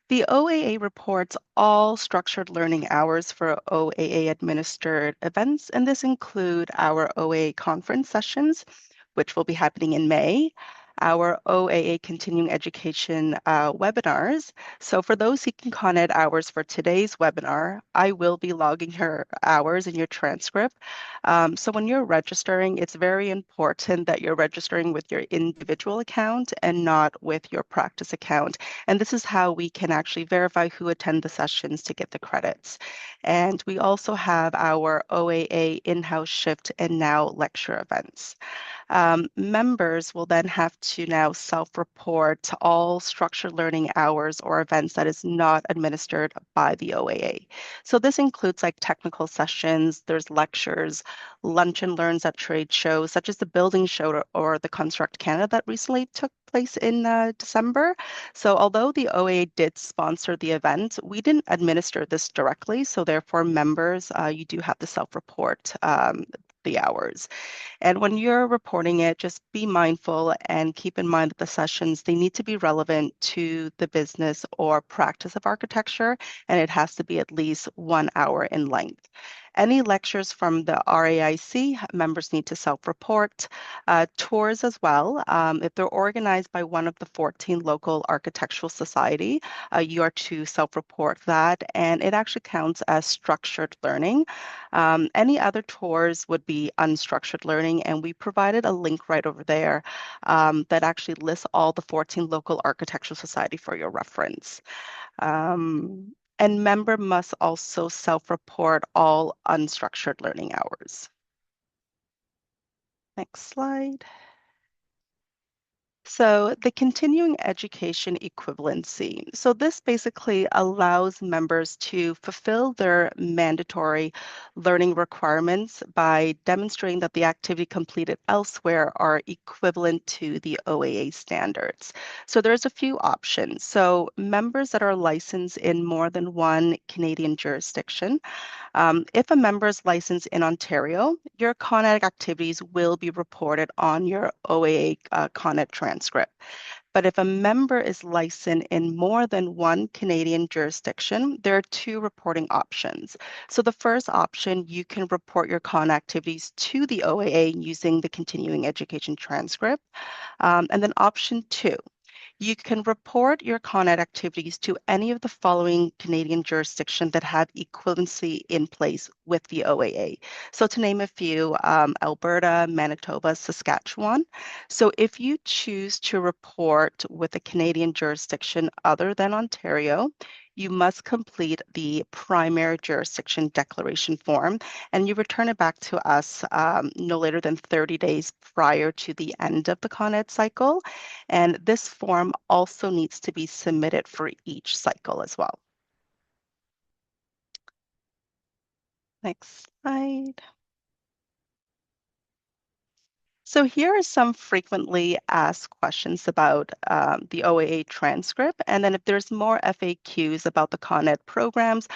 The OAA reports all structured learning hours for OAA administered events, and this include our OAA conference sessions, which will be happening in May, our OAA continuing education webinars. So for those seeking Con Ed hours for today's webinar, I will be logging your hours in your transcript. So when you're registering, it's very important that you're registering with your individual account and not with your practice account. And this is how we can actually verify who attend the sessions to get the credits. And we also have our OAA in-house shift and now lecture events. Members will then have to now self-report all structured learning hours or events that is not administered by the OAA. So this includes like technical sessions, there's lectures, lunch and learns at trade shows, such as the building show or the Construct Canada that recently took place in December. So although the OAA did sponsor the event, we didn't administer this directly. So therefore members, you do have to self-report the hours. And when you're reporting it, just be mindful and keep in mind that the sessions, they need to be relevant to the business or practice of architecture, and it has to be at least 1 hour in length. Any lectures from the RAIC, members need to self-report. Tours as well, if they're organized by one of the 14 local architectural society, you are to self-report that, and it actually counts as structured learning. Any other tours would be unstructured learning, and we provided a link right over there that actually lists all the 14 local architectural society for your reference. And member must also self-report all unstructured learning hours. Next slide. So the continuing education equivalency. So this basically allows members to fulfill their mandatory learning requirements by demonstrating that the activity completed elsewhere are equivalent to the OAA standards. So there's a few options. So members that are licensed in more than one Canadian jurisdiction. If a member is licensed in Ontario, your Con Ed activities will be reported on your OAA Con Ed transcript. But if a member is licensed in more than one Canadian jurisdiction, there are two reporting options. So the first option, you can report your Con activities to the OAA using the continuing education transcript. And then option two, you can report your Con Ed activities to any of the following Canadian jurisdictions that have equivalency in place with the OAA. So to name a few, Alberta, Manitoba, Saskatchewan. So if you choose to report with a Canadian jurisdiction other than Ontario, you must complete the primary jurisdiction declaration form, and you return it back to us no later than 30 days prior to the end of the Con Ed cycle. And this form also needs to be submitted for each cycle as well. Next slide. So here are some frequently asked questions about the OAA transcript. And then if there's more FAQs about the Con Ed programs,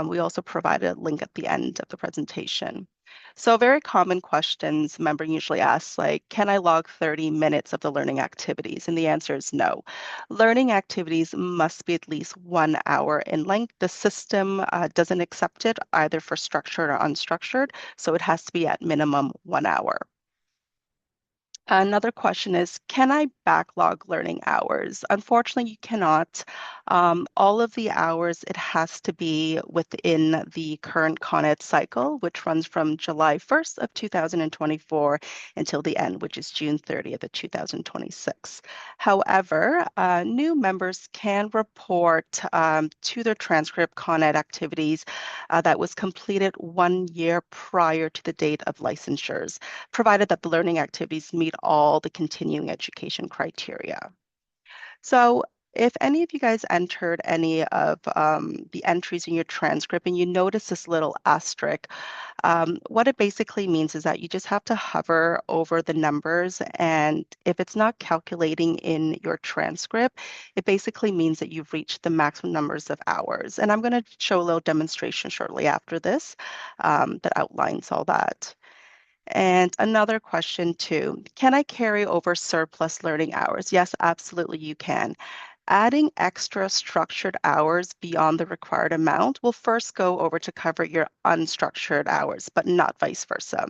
we also provided a link at the end of the presentation. So very common questions member usually asks, like, can I log 30 minutes of the learning activities? And the answer is no. Learning activities must be at least 1 hour in length. The system doesn't accept it either for structured or unstructured, so it has to be at minimum 1 hour. Another question is, can I backlog learning hours? Unfortunately, you cannot. All of the hours, it has to be within the current Con Ed cycle, which runs from July 1st of 2024 until the end, which is June 30th of 2026. However, new members can report to their transcript Con Ed activities that was completed 1 year prior to the date of licensures, provided that the learning activities meet all the continuing education criteria. So if any of you guys entered any of the entries in your transcript and you notice this little asterisk, what it basically means is that you just have to hover over the numbers, and if it's not calculating in your transcript, it basically means that you've reached the maximum numbers of hours. And I'm going to show a little demonstration shortly after this that outlines all that. And another question too, can I carry over surplus learning hours? Yes, absolutely you can. Adding extra structured hours beyond the required amount will first go over to cover your unstructured hours, but not vice versa.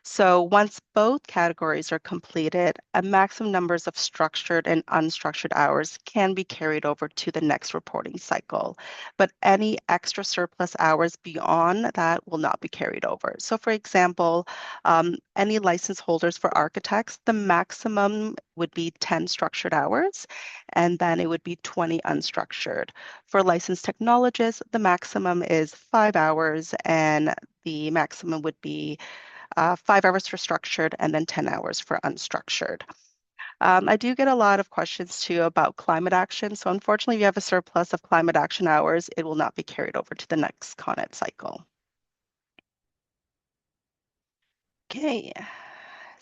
So once both categories are completed, a maximum numbers of structured and unstructured hours can be carried over to the next reporting cycle. But any extra surplus hours beyond that will not be carried over. So for example, any license holders for architects, the maximum would be 10 structured hours, and then it would be 20 unstructured. For licensed technologists, the maximum is 5 hours, and the maximum would be 5 hours for structured and then 10 hours for unstructured. I do get a lot of questions too about climate action. So unfortunately, if you have a surplus of climate action hours, it will not be carried over to the next Con Ed cycle. Okay.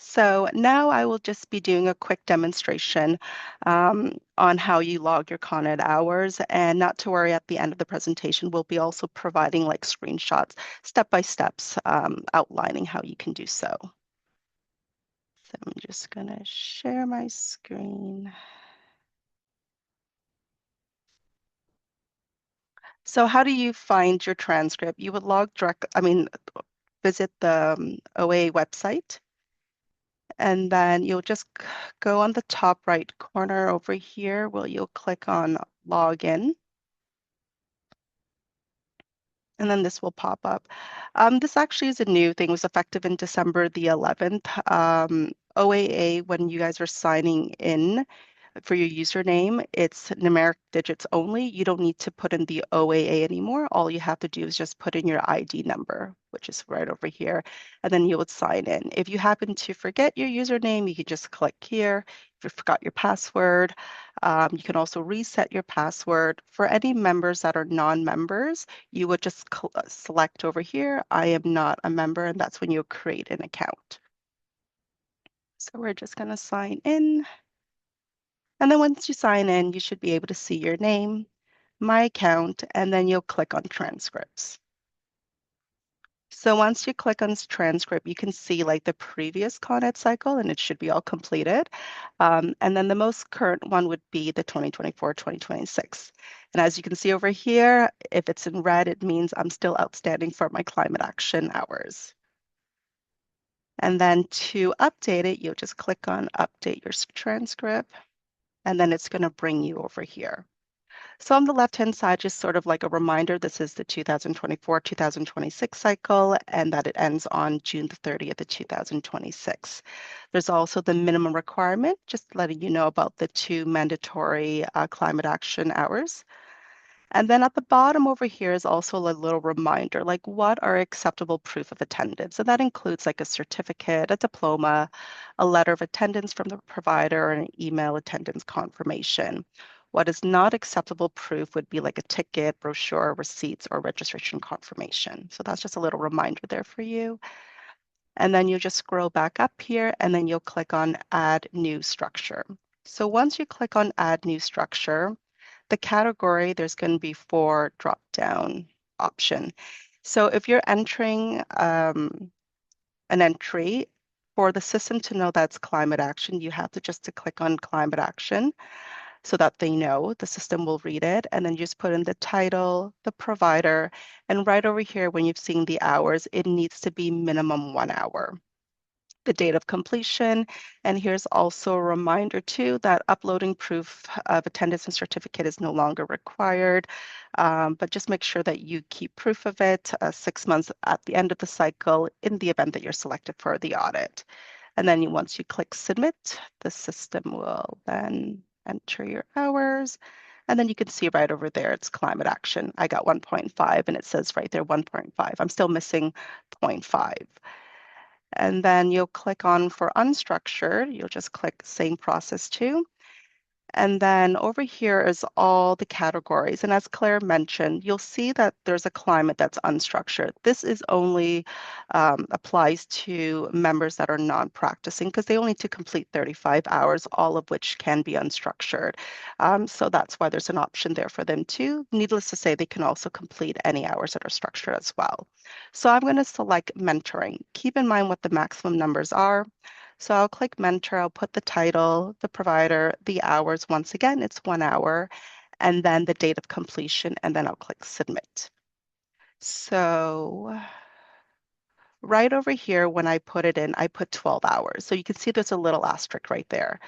So now I will just be doing a quick demonstration on how you log your Con Ed hours. And not to worry, at the end of the presentation, we'll be also providing like screenshots, step-by-steps, outlining how you can do so. So I'm just going to share my screen. So how do you find your transcript? You would visit the OAA website, and then you'll just go on the top right corner over here where you'll click on login. And then this will pop up. This actually is a new thing. It was effective in December the 11th. OAA, when you guys are signing in for your username, it's numeric digits only. You don't need to put in the OAA anymore. All you have to do is just put in your ID number, which is right over here, and then you would sign in. If you happen to forget your username, you can just click here. If you forgot your password, you can also reset your password. For any members that are non-members, you would just select over here, I am not a member, and that's when you'll create an account. So we're just going to sign in. And then once you sign in, you should be able to see your name, my account, and then you'll click on transcripts. So once you click on transcript, you can see like the previous Con Ed cycle, and it should be all completed. And then the most current one would be the 2024-2026. And as you can see over here, if it's in red, it means I'm still outstanding for my climate action hours. And then to update it, you'll just click on update your transcript, and then it's going to bring you over here. So on the left-hand side, just sort of like a reminder, this is the 2024-2026 cycle, and that it ends on June the 30th of 2026. There's also the minimum requirement, just letting you know about the 2 mandatory climate action hours. And then at the bottom over here is also a little reminder, like what are acceptable proof of attendance? And that includes like a certificate, a diploma, a letter of attendance from the provider, or an email attendance confirmation. What is not acceptable proof would be like a ticket, brochure, receipts, or registration confirmation. So that's just a little reminder there for you. And then you just scroll back up here, and then you'll click on Add New Structure. So once you click on Add New Structure, the category, there's going to be 4 drop-down option. So if you're entering an entry, for the system to know that's climate action, you have to just click on climate action so that they know. The system will read it, and then you just put in the title, the provider, and right over here when you've seen the hours, it needs to be minimum 1 hour. the date of completion. And here's also a reminder too that uploading proof of attendance and certificate is no longer required, but just make sure that you keep proof of it 6 months at the end of the cycle in the event that you're selected for the audit. And then once you click submit, the system will then enter your hours. And then you can see right over there, it's climate action. I got 1.5 and it says right there 1.5. I'm still missing 0.5. And then you'll click on for unstructured. You'll just click same process too. And then over here is all the categories. And as Claire mentioned, you'll see that there's a climate that's unstructured. This is only applies to members that are non-practicing because they only need to complete 35 hours, all of which can be unstructured. So that's why there's an option there for them too. Needless to say, they can also complete any hours that are structured as well. So I'm going to select mentoring. Keep in mind what the maximum numbers are. So I'll click mentor, I'll put the title, the provider, the hours. Once again, it's 1 hour, and then the date of completion, and then I'll click submit. So right over here, when I put it in, I put 12 hours. So you can see there's a little asterisk right there.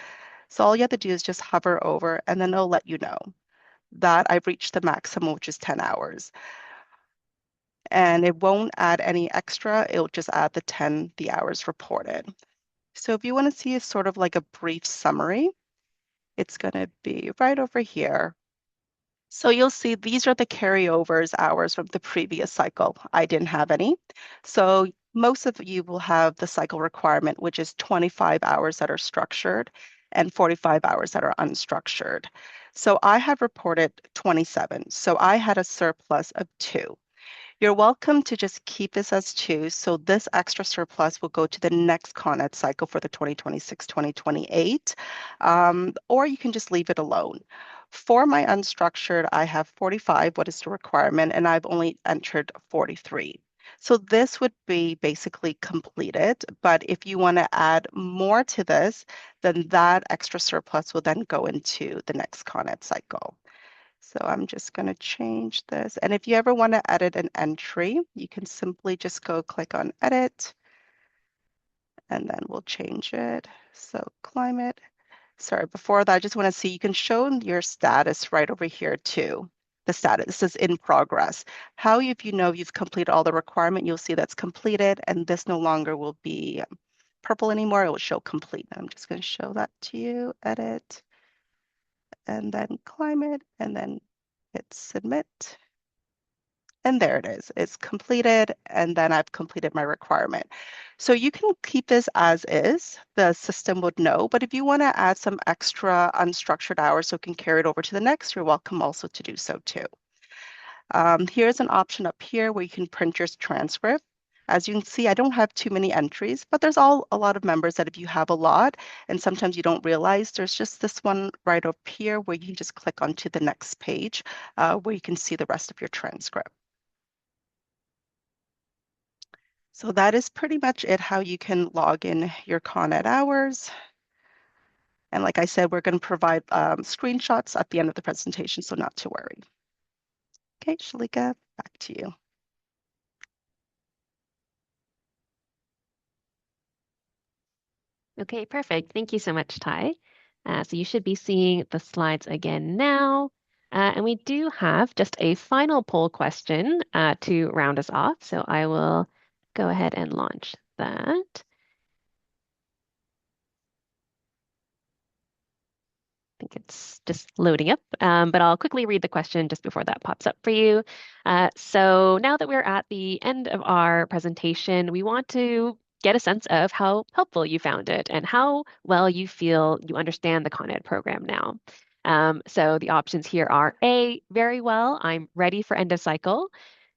So all you have to do is just hover over, and then it'll let you know that I've reached the maximum, which is 10 hours. And it won't add any extra, it'll just add the hours reported. So if you want to see a sort of like a brief summary, it's going to be right over here. So you'll see these are the carryovers hours from the previous cycle. I didn't have any. So most of you will have the cycle requirement, which is 25 hours that are structured and 45 hours that are unstructured. So I have reported 27. So I had a surplus of 2. You're welcome to just keep this as 2. So this extra surplus will go to the next Con Ed cycle for the 2026-2028, or you can just leave it alone. For my unstructured, I have 45, what is the requirement, and I've only entered 43. So this would be basically completed, but if you want to add more to this, then that extra surplus will then go into the next Con Ed cycle. So I'm just going to change this. And if you ever want to edit an entry, you can simply just go click on edit, and then we'll change it. So climate, sorry, before that, I just want to see, you can show your status right over here too. The status, this is in progress. How, if you know you've completed all the requirement, you'll see that's completed, and this no longer will be purple anymore, it will show complete. I'm just going to show that to you, edit, and then climate, and then hit submit. And there it is. It's completed, and then I've completed my requirement. So you can keep this as is. The system would know, but if you want to add some extra unstructured hours so it can carry it over to the next, you're welcome also to do so too. Here's an option up here where you can print your transcript. As you can see, I don't have too many entries, but there's a lot of members that if you have a lot, and sometimes you don't realize, there's just this one right up here where you can just click onto the next page where you can see the rest of your transcript. So that is pretty much it, how you can log in your Con Ed hours. And like I said, we're going to provide screenshots at the end of the presentation, so not to worry. Okay, Shalika, back to you. Okay, perfect. Thank you so much, Ty. So you should be seeing the slides again now. And we do have just a final poll question to round us off. So I will go ahead and launch that. I think it's just loading up, but I'll quickly read the question just before that pops up for you. So now that we're at the end of our presentation, we want to get a sense of how helpful you found it and how well you feel you understand the Con Ed program now. So the options here are A, very well, I'm ready for end of cycle.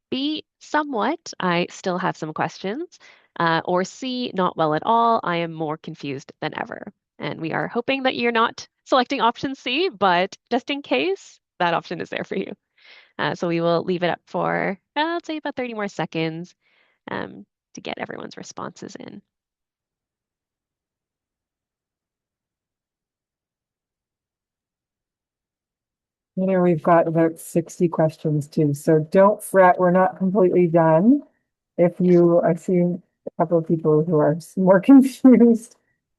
B, somewhat, I still have some questions. Or C, not well at all, I am more confused than ever. And we are hoping that you're not selecting option C, but just in case, that option is there for you. So we will leave it up for, let's say about 30 more seconds to get everyone's responses in. You know, we've got about 60 questions too, so don't fret, we're not completely done. If you, I see couple of people who are more confused.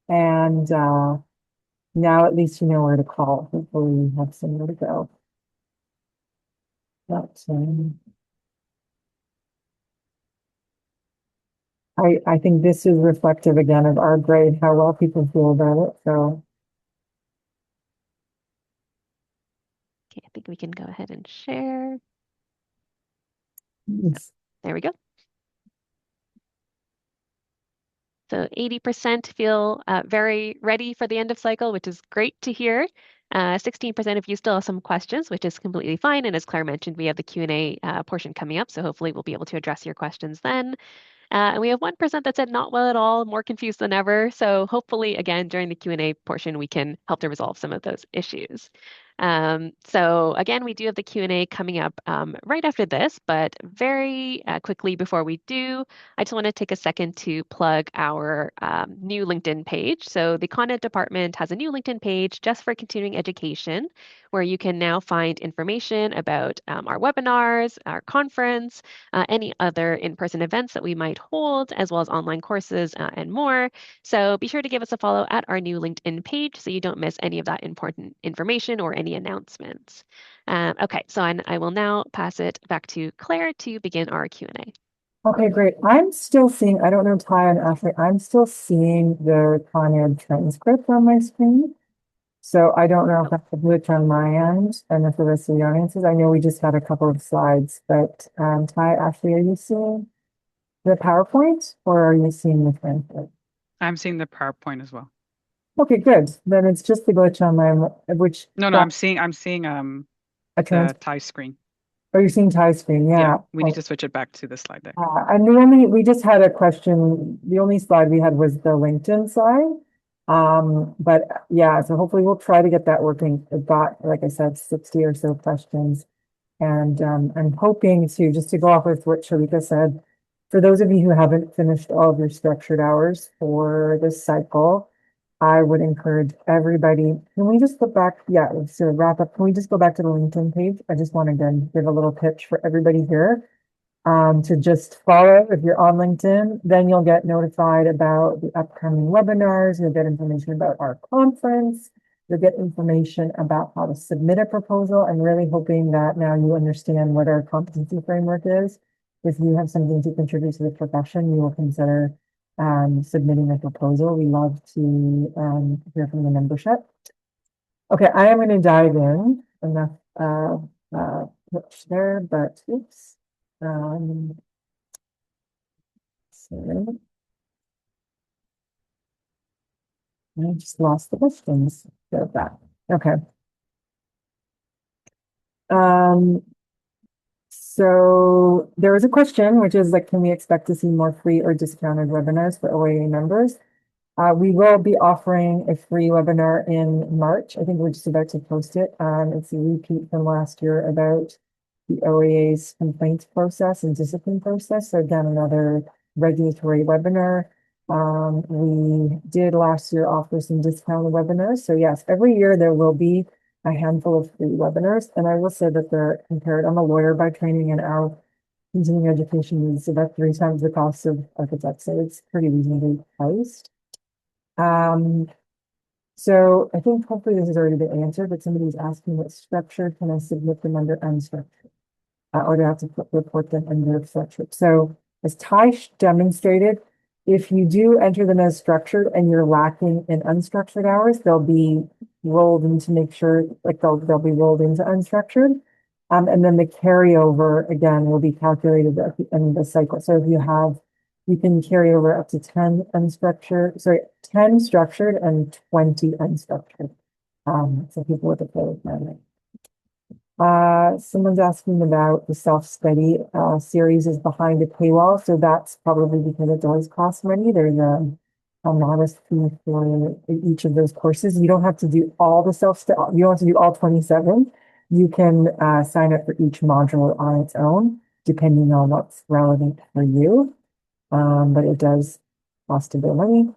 And now at least you know where to call. Hopefully you have somewhere to go. But, I think this is reflective again of our grade, how well people feel about it. So Okay, I think we can go ahead and share. it's There we go. So 80% feel very ready for the end of cycle, which is great to hear. 16% of you still have some questions, which is completely fine. And as Claire mentioned, we have the Q&A portion coming up, so hopefully we'll be able to address your questions then. And we have 1% that said not well at all, more confused than ever. So hopefully, again, during the Q&A portion, we can help to resolve some of those issues. So again, we do have the Q&A coming up right after this, but very quickly before we do, I just want to take a second to plug our new LinkedIn page. So the content department has a new LinkedIn page just for continuing education, where you can now find information about our webinars, our conference, any other in-person events that we might hold, as well as online courses and more. So be sure to give us a follow at our new LinkedIn page so you don't miss any of that important information or any announcements. Okay, so I will now pass it back to Claire to begin our Q&A. okay, great. I'm still seeing, I don't know, Ty and Ashley, I'm still seeing the Con Ed transcript on my screen. So I don't know if that's a glitch on my end and if the rest of the audience is. I know we just had a couple of slides, but Ty, Ashley, are you seeing the PowerPoint or are you seeing the transcript? I'm seeing the PowerPoint as well. Okay, good. Then it's just the glitch on my, which. No, I'm seeing a the transcript. Thai screen. Oh, you're seeing Ty's screen, yeah. We need to switch it back to the slide deck. And we just had a question. The only slide we had was the LinkedIn slide. But yeah, so hopefully we'll try to get that working. I've got, like I said, 60 or so questions. And I'm hoping to, just to go off with what Shalika said, for those of you who haven't finished all of your structured hours for this cycle, I would encourage everybody. Can we just go back? Yeah, let's wrap up. Can we just go back to the LinkedIn page? I just want to again give a little pitch for everybody here. To just follow. If you're on LinkedIn, then you'll get notified about the upcoming webinars. You'll get information about our conference. You'll get information about how to submit a proposal. I'm really hoping that now you understand what our competency framework is. If you have something to contribute to the profession, you will consider submitting a proposal. We love to hear from the membership. Okay, I am going to dive in. Enough pitch there, but oops. So I just lost the questions. Go back. Okay. So there was a question, which is like, can we expect to see more free or discounted webinars for OAA members? We will be offering a free webinar in March. I think we're just about to post it. It's a repeat from last year about the OAA's complaints process and discipline process. So again, another regulatory webinar. We did last year offer some discounted webinars. So yes, every year there will be a handful of free webinars. And I will say that they're compared. I'm a lawyer by training and our continuing education is about 3 times the cost of architects. So it's pretty reasonably priced. So I think hopefully this has already been answered, but somebody's asking what structure can I submit them under unstructured? Or do I have to report them under structured? So as Ty demonstrated, if you do enter them as structured and you're lacking in unstructured hours, they'll be rolled into make sure, like they'll be rolled into unstructured. And then the carryover again will be calculated at the end of the cycle. So if you can carry over up to 10 unstructured, 10 structured and 20 unstructured. So people with a full planning. Someone's asking about the self-study series is behind a paywall. So that's probably because it does cost money. There's a modest fee for each of those courses. You don't have to do all the self-study. You don't have to do all 27. You can sign up for each module on its own, depending on what's relevant for you. But it does cost a bit of money.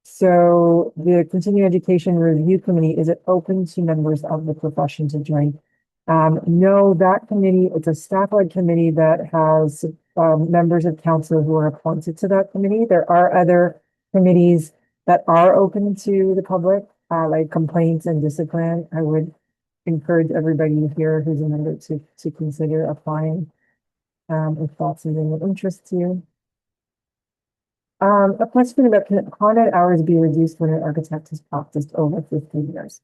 So the Continuing Education Review Committee, is it open to members of the profession to join? No, that committee, it's a staff-led committee that has members of council who are appointed to that committee. There are other committees that are open to the public, like complaints and discipline. I would encourage everybody here who's a member to consider applying if that's something that interests you. A question about can haunted hours be reduced when an architect has practiced over 15 years?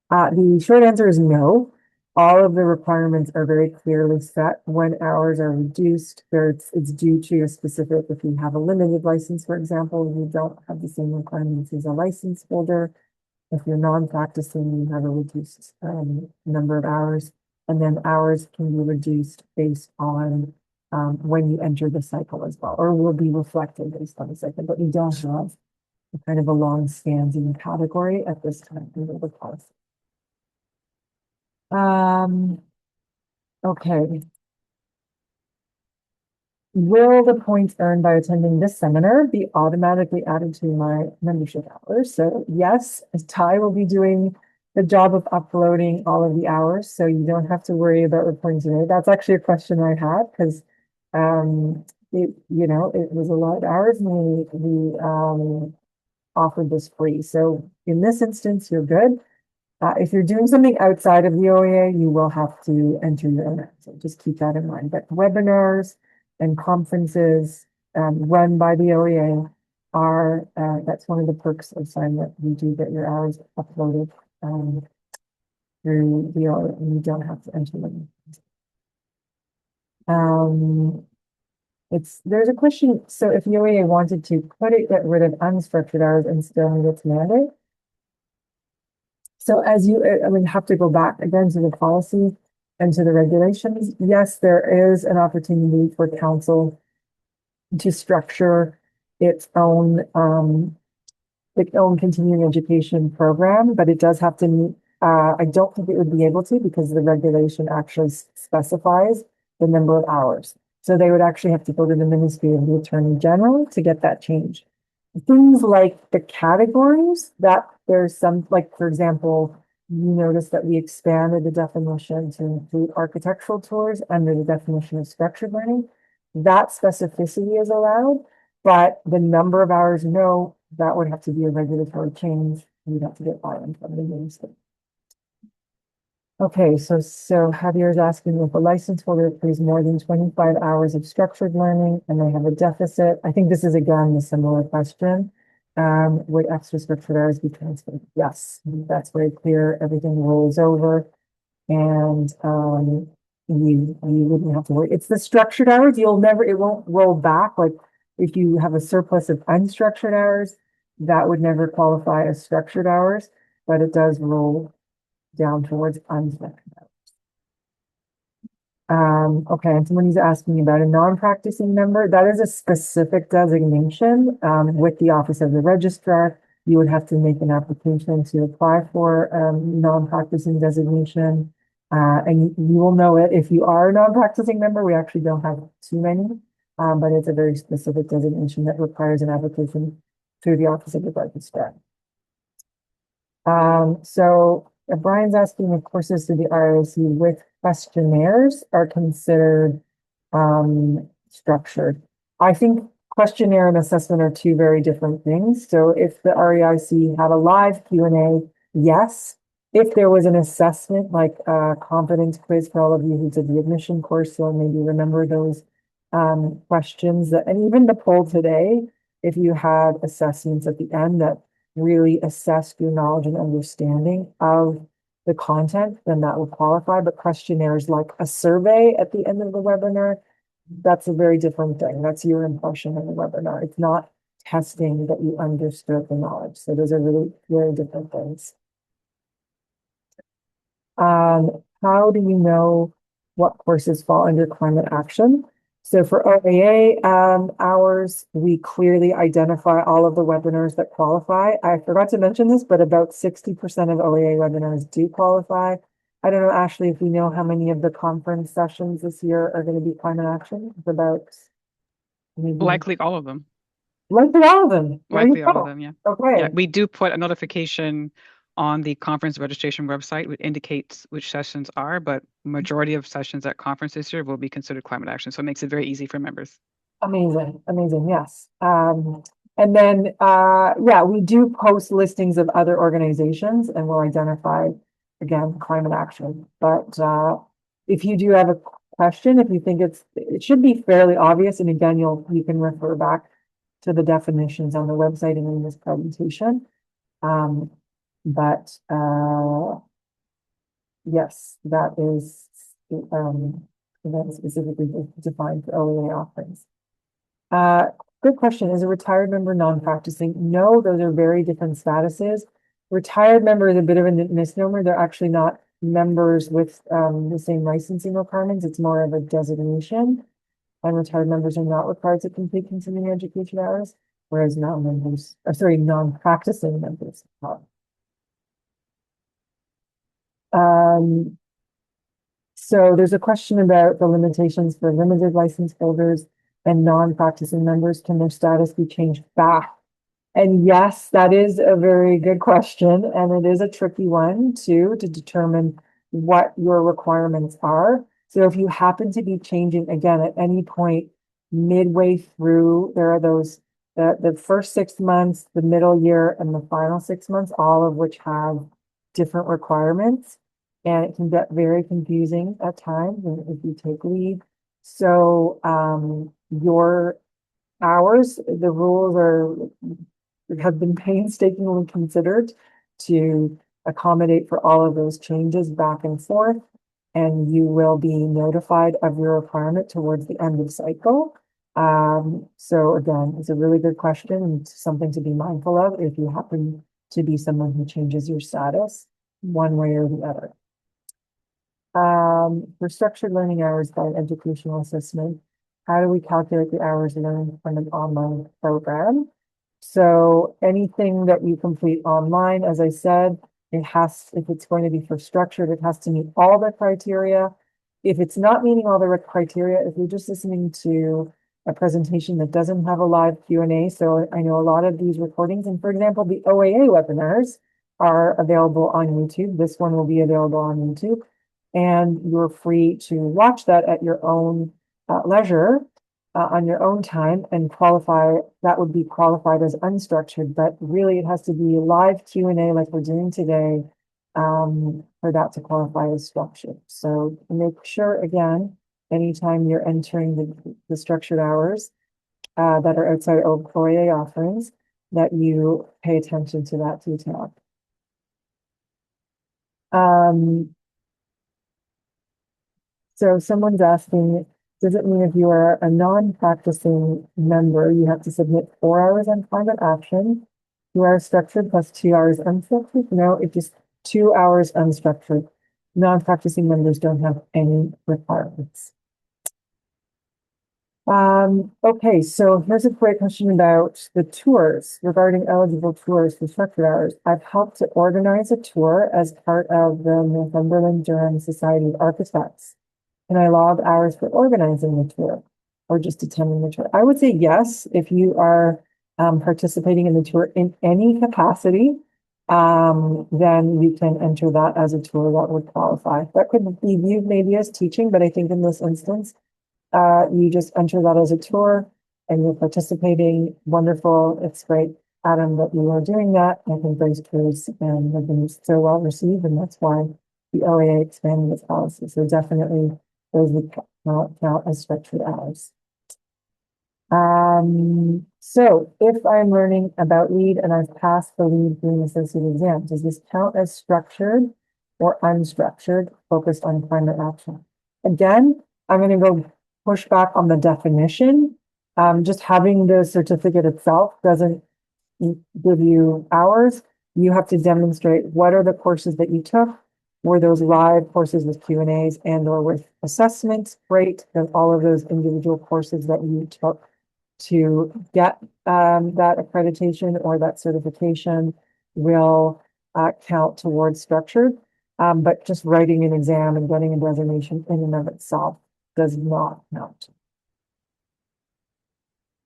The short answer is no. All of the requirements are very clearly set. When hours are reduced, it's due to a specific, if you have a limited license, for example, you don't have the same requirements as a license holder. If you're non-practicing, you have a reduced number of hours. And then hours can be reduced based on when you enter the cycle as well, or will be reflected based on the cycle, but we don't have kind of a long-standing category at this time in the policy. Okay. Will the points earned by attending this seminar be automatically added to my membership hours? So yes, Ty will be doing the job of uploading all of the hours, so you don't have to worry about reporting today. That's actually a question I had because it was a lot of hours and we offered this free. So in this instance, you're good. If you're doing something outside of the OAA, you will have to enter your own. So just keep that in mind. But webinars and conferences run by the OAA are, that's one of the perks of sign that you do get your hours uploaded through the OAA and you don't have to enter them. There's a question. So if the OAA wanted to, could it get rid of unstructured hours and still meet its mandate? So I would have to go back again to the policy and to the regulations. Yes, there is an opportunity for council to structure its own continuing education program, but it does have to meet, I don't think it would be able to because the regulation actually specifies the number of hours. So they would actually have to go to the Ministry of the Attorney General to get that changed. Things like the categories that there's some, like, for example, you notice that we expanded the definition to include architectural tours under the definition of structured learning. That specificity is allowed, but the number of hours, no, that would have to be a regulatory change. You'd have to get buy-in from the minister. Okay, so Javier's asking if a license holder accrues more than 25 hours of structured learning and they have a deficit. I think this is again a similar question. Would extra structured hours be transferred? Yes, that's very clear. Everything rolls over and you wouldn't have to worry. It's the structured hours. It won't roll back. Like if you have a surplus of unstructured hours, that would never qualify as structured hours, but it does roll down towards unstructured hours. Okay, and somebody's asking about a non-practicing member. That is a specific designation with the Office of the Registrar. You would have to make an application to apply for non-practicing designation. And you will know it if you are a non-practicing member. We actually don't have too many, but it's a very specific designation that requires an application through the Office of the Registrar. So Brian's asking if courses through the ROC with questionnaires are considered structured. I think questionnaire and assessment are two very different things. So if the REIC had a live Q&A, yes. If there was an assessment like a competence quiz for all of you who did the admission course, so maybe remember those questions and even the poll today, if you had assessments at the end that really assessed your knowledge and understanding of the content, then that would qualify. But questionnaires like a survey at the end of the webinar, that's a very different thing. That's your impression of the webinar. It's not testing that you understood the knowledge. So those are really very different things. How do you know what courses fall under climate action? So for OAA hours, we clearly identify all of the webinars that qualify. I forgot to mention this, but about 60% of OAA webinars do qualify. I don't know, Ashley, if we know how many of the conference sessions this year are going to be climate action. It's about maybe Likely all of them. Likely all of them. Likely all of them, yeah. Okay. Yeah, we do put a notification on the conference registration website, which indicates which sessions are, but majority of sessions at conference this year will be considered climate action. So it makes it very easy for members. Amazing, amazing, yes. And then, yeah, we do post listings of other organizations and we'll identify, again, climate action. But if you do have a question, if you think it should be fairly obvious, and again, you can refer back to the definitions on the website and in this presentation. But yes, that is specifically defined for OAA offerings. Good question. Is a retired member non-practicing? No, those are very different statuses. Retired member is a bit of a misnomer. They're actually not members with the same licensing requirements. It's more of a designation. And retired members are not required to complete continuing education hours, whereas non-practicing members are. So there's a question about the limitations for limited license holders and non-practicing members. Can their status be changed back? And yes, that is a very good question. And it is a tricky one too, to determine what your requirements are. So if you happen to be changing again at any point midway through, there are those, the first 6 months, the middle year, and the final 6 months, all of which have different requirements. And it can get very confusing at times if you take leave. So your hours, the rules have been painstakingly considered to accommodate for all of those changes back and forth. And you will be notified of your requirement towards the end of cycle. So again, it's a really good question and something to be mindful of if you happen to be someone who changes your status one way or the other. For structured learning hours by educational assessment, how do we calculate the hours learned from an online program? So anything that you complete online, as I said, if it's going to be for structured, it has to meet all the criteria. If it's not meeting all the criteria, if you're just listening to a presentation that doesn't have a live Q&A, so I know a lot of these recordings, and for example, the OAA webinars are available on YouTube. This one will be available on YouTube. And you're free to watch that at your own leisure, on your own time, and that would be qualified as unstructured, but really it has to be live Q&A like we're doing today for that to qualify as structured. So make sure, again, anytime you're entering the structured hours that are outside of OAA offerings, that you pay attention to that detail. So someone's asking, does it mean if you are a non-practicing member, you have to submit 4 hours on climate action, 2 hours structured plus 2 hours unstructured? No, it's just 2 hours unstructured. Non-practicing members don't have any requirements. Okay, so here's a great question about the tours, regarding eligible tours for structured hours. I've helped to organize a tour as part of the Northumberland-Durham Society of Architects. Can I log hours for organizing the tour or just attending the tour? I would say yes, if you are participating in the tour in any capacity, then you can enter that as a tour that would qualify. That could be viewed maybe as teaching, but I think in this instance, you just enter that as a tour and you're participating. Wonderful. It's great, Adam, that you are doing that. I think those tours have been so well received, and that's why the OAA expanded its policy. So definitely those would count as structured hours. So if I'm learning about LEAD and I've passed the LEAD Green Associate exam, does this count as structured or unstructured, focused on climate action? Again, I'm going to go push back on the definition. Just having the certificate itself doesn't give you hours. You have to demonstrate what are the courses that you took. Were those live courses with Q&As and or with assessments? Great. Then all of those individual courses that you took to get that accreditation or that certification will count towards structured. But just writing an exam and getting a designation in and of itself does not count.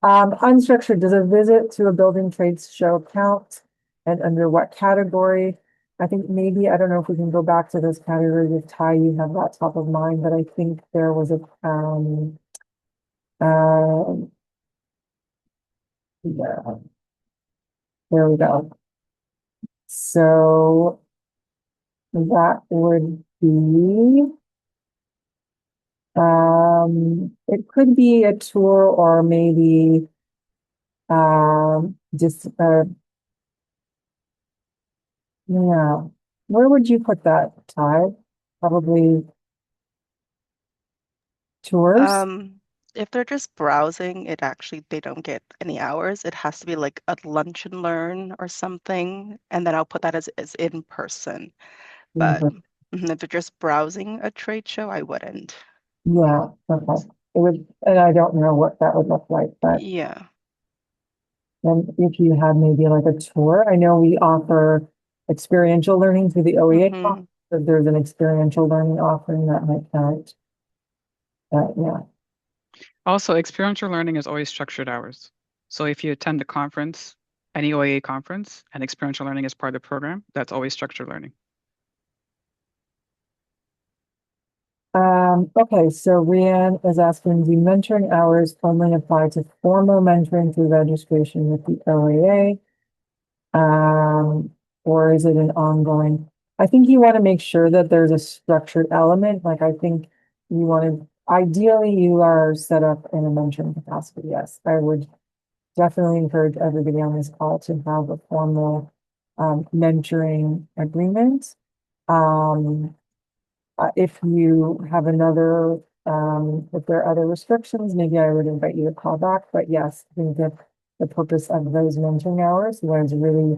Unstructured, does a visit to a building trades show count and under what category? I think maybe, I don't know if we can go back to those categories of Ty, you have that top of mind, but I think there was a, uh, yeah, there we go. So that would be, it could be a tour or maybe, just, yeah. Where would you put that, Ty? Probably tours? If they're just browsing, they don't get any hours. It has to be like a lunch and learn or something, and then I'll put that as in person. But Mhm. if they're just browsing a trade show, I wouldn't. Yeah, okay. It would, and I don't know what that would look like, but Yeah. then if you had maybe like a tour, I know we offer experiential learning through the OEA. hmm If there's an experiential learning offering that might count. But yeah, Also, experiential learning is always structured hours. So if you attend the conference, any OAA conference, and experiential learning is part of the program, that's always structured learning. okay, so Rianne is asking, do mentoring hours only apply to formal mentoring through registration with the OAA? Or is it an ongoing? I think you want to make sure that there's a structured element. Like I think you want to, ideally you are set up in a mentoring capacity. Yes, I would definitely encourage everybody on this call to have a formal mentoring agreement. Um, if you have another, if there are other restrictions, maybe I would invite you to call back. But yes, I think that the purpose of those mentoring hours was really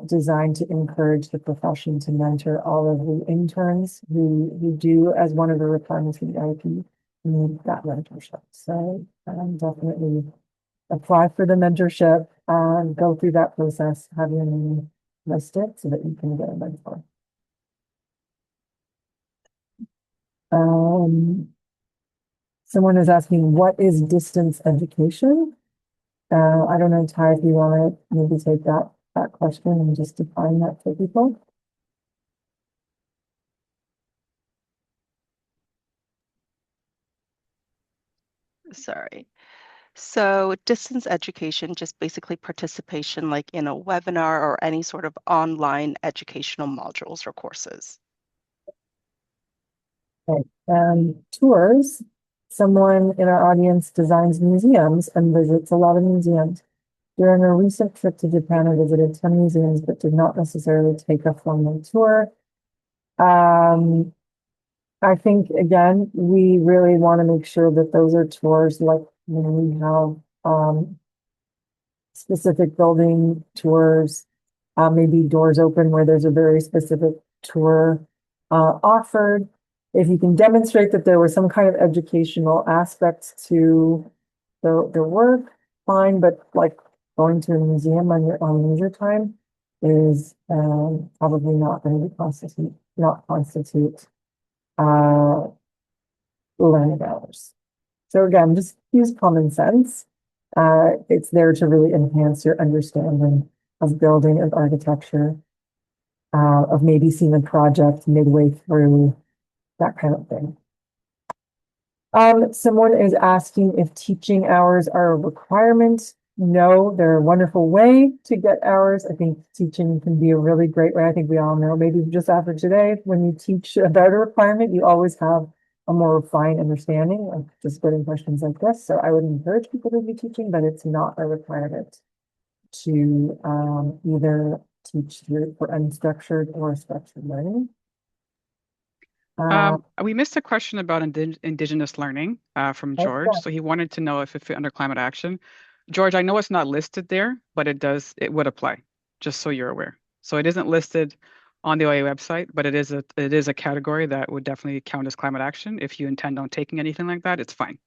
designed to encourage the profession to mentor all of the interns who do, as one of the requirements of the IP, need that mentorship. So definitely apply for the mentorship, go through that process, have your name listed so that you can get a mentor. Um, Someone is asking, what is distance education? I don't know, Ty, if you want to maybe take that question and just define that for people. Sorry. So distance education, just basically participation like in a webinar or any sort of online educational modules or courses. Okay. Tours. Someone in our audience designs museums and visits a lot of museums. During a recent trip to Japan, I visited 10 museums, but did not necessarily take a formal tour. I think, again, we really want to make sure that those are tours like when we have specific building tours, maybe doors open where there's a very specific tour offered. If you can demonstrate that there was some kind of educational aspect to the work, fine, but like going to a museum on your own leisure time is probably not going to constitute uh, learning hours. So again, just use common sense. It's there to really enhance your understanding of building and architecture, of maybe seeing a project midway through, that kind of thing. Someone is asking if teaching hours are a requirement. No, they're a wonderful way to get hours. I think teaching can be a really great way. I think we all know, maybe just after today, when you teach about a requirement, you always have a more refined understanding of just getting questions like this. So I would encourage people to be teaching, but it's not a requirement to either teach through for unstructured or structured learning. We missed a question about Indigenous learning from George. So he wanted to know if it fit under climate action. George, I know it's not listed there, but it would apply, just so you're aware. So it isn't listed on the OAA website, but it is a category that would definitely count as climate action. If you intend on taking anything like that, it's fine.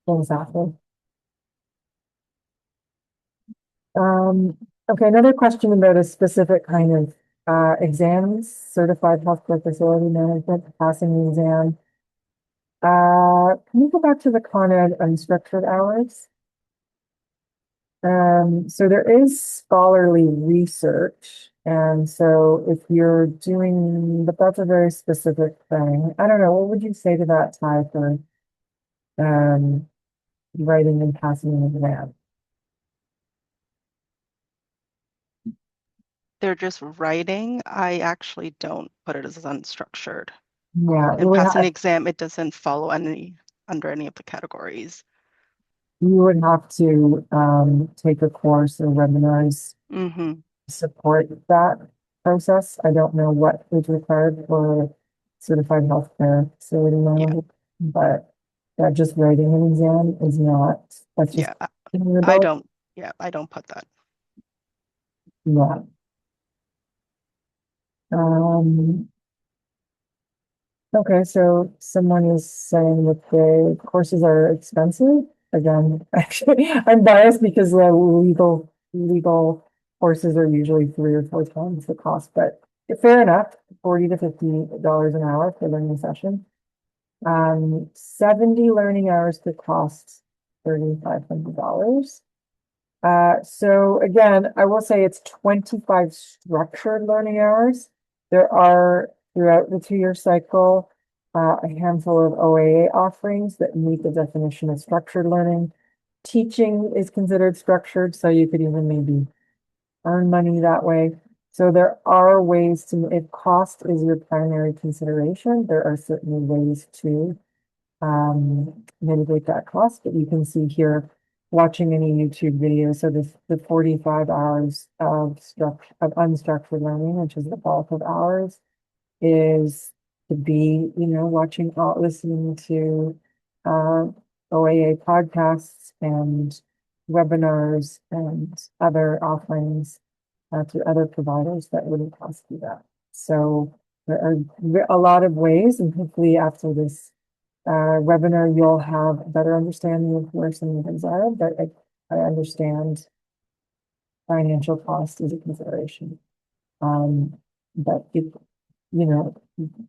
Exactly. Okay, another question about a specific kind of exams, certified healthcare facility management, passing the exam. Can you go back to the Con Ed unstructured hours? So there is scholarly research. And so if you're doing, but that's a very specific thing. I don't know, what would you say to that, Ty, for um, writing and passing an exam? They're just writing. I actually don't put it as unstructured. Yeah, And passing the exam, it doesn't follow under any of the categories. you would have to take a course or webinars Mm-hmm. support that process. I don't know what is required for certified healthcare facility Yeah. manager, but that just writing an exam is not, that's just. Yeah. I I don't put that. Yeah. Um, okay, so someone is saying that the courses are expensive. Again, actually, I'm biased because the legal courses are usually 3 or 4 times the cost, but fair enough, $40 to $50 an hour for learning session. 70 learning hours could cost $3,500. So again, I will say it's 25 structured learning hours. There are throughout the 2-year cycle, a handful of OAA offerings that meet the definition of structured learning. Teaching is considered structured, so you could even maybe earn money that way. So there are ways to, if cost is your primary consideration, there are certainly ways to mitigate that cost, but you can see here watching any YouTube video. So the 45 hours of unstructured learning, which is the bulk of hours, is to be, watching, listening to uh, OAA podcasts and webinars and other offerings through other providers that wouldn't cost you that. So there are a lot of ways, and hopefully after this webinar, you'll have a better understanding of where some of things are, but I understand financial cost is a consideration. But if,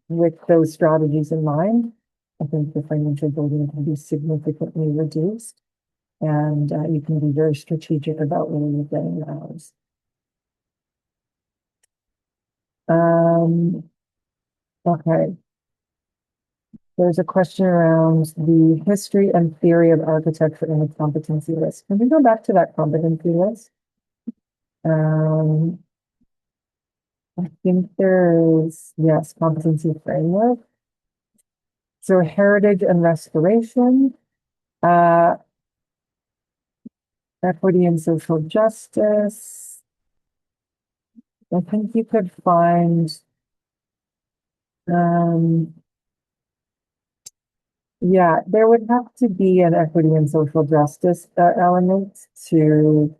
with those strategies in mind, I think the financial burden can be significantly reduced, and you can be very strategic about where you're getting your hours. Okay. There's a question around the history and theory of architecture in the competency list. Can we go back to that competency list? I think there's, yes, competency framework. So heritage and restoration, equity and social justice. I think you could find, yeah, there would have to be an equity and social justice element to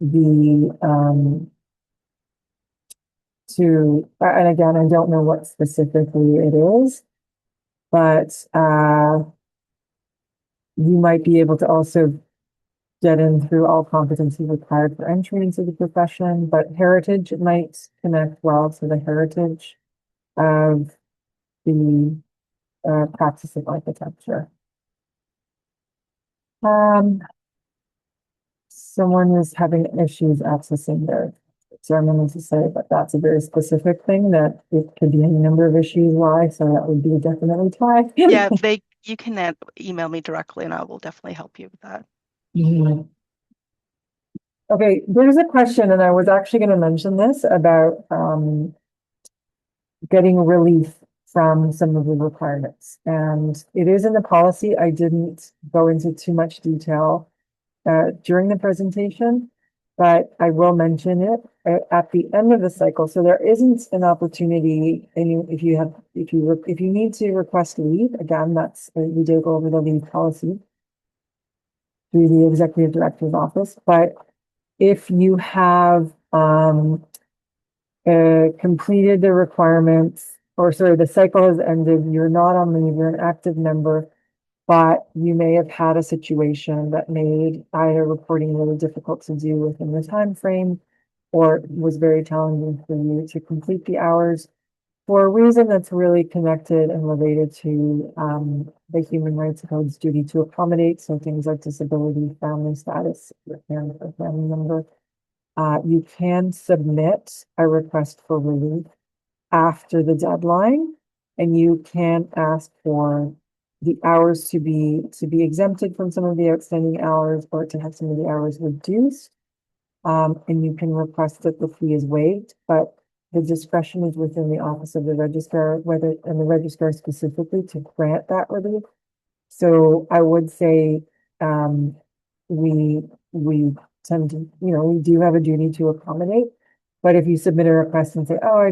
the, and again, I don't know what specifically it is, but you might be able to also get in through all competencies required for entry into the profession, but heritage might connect well to the heritage of the practice of architecture. Someone is having issues accessing their ceremony to say, but that's a very specific thing that it could be any number of issues why, so that would be definitely tied. Yeah, you can email me directly and I will definitely help you with that. Mhm. Okay, there's a question, and I was actually going to mention this about getting relief from some of the requirements. And it is in the policy. I didn't go into too much detail during the presentation, but I will mention it at the end of the cycle. So there isn't an opportunity, and if you need to request leave, again, that's we did go over the leave policy through the executive director's office. But if you have completed the requirements, or sorry, the cycle has ended, you're not on leave, you're an active member, but you may have had a situation that made either reporting really difficult to do within the time frame, or was very challenging for you to complete the hours. for a reason that's really connected and related to the Human Rights Code's duty to accommodate, so things like disability, family status, your parent or family member. You can submit a request for relief after the deadline, and you can ask for the hours to be exempted from some of the outstanding hours, or to have some of the hours reduced. And you can request that the fee is waived, but the discretion is within the office of the registrar, and the registrar specifically, to grant that relief. So I would say, we tend to, we do have a duty to accommodate. But if you submit a request and say, oh,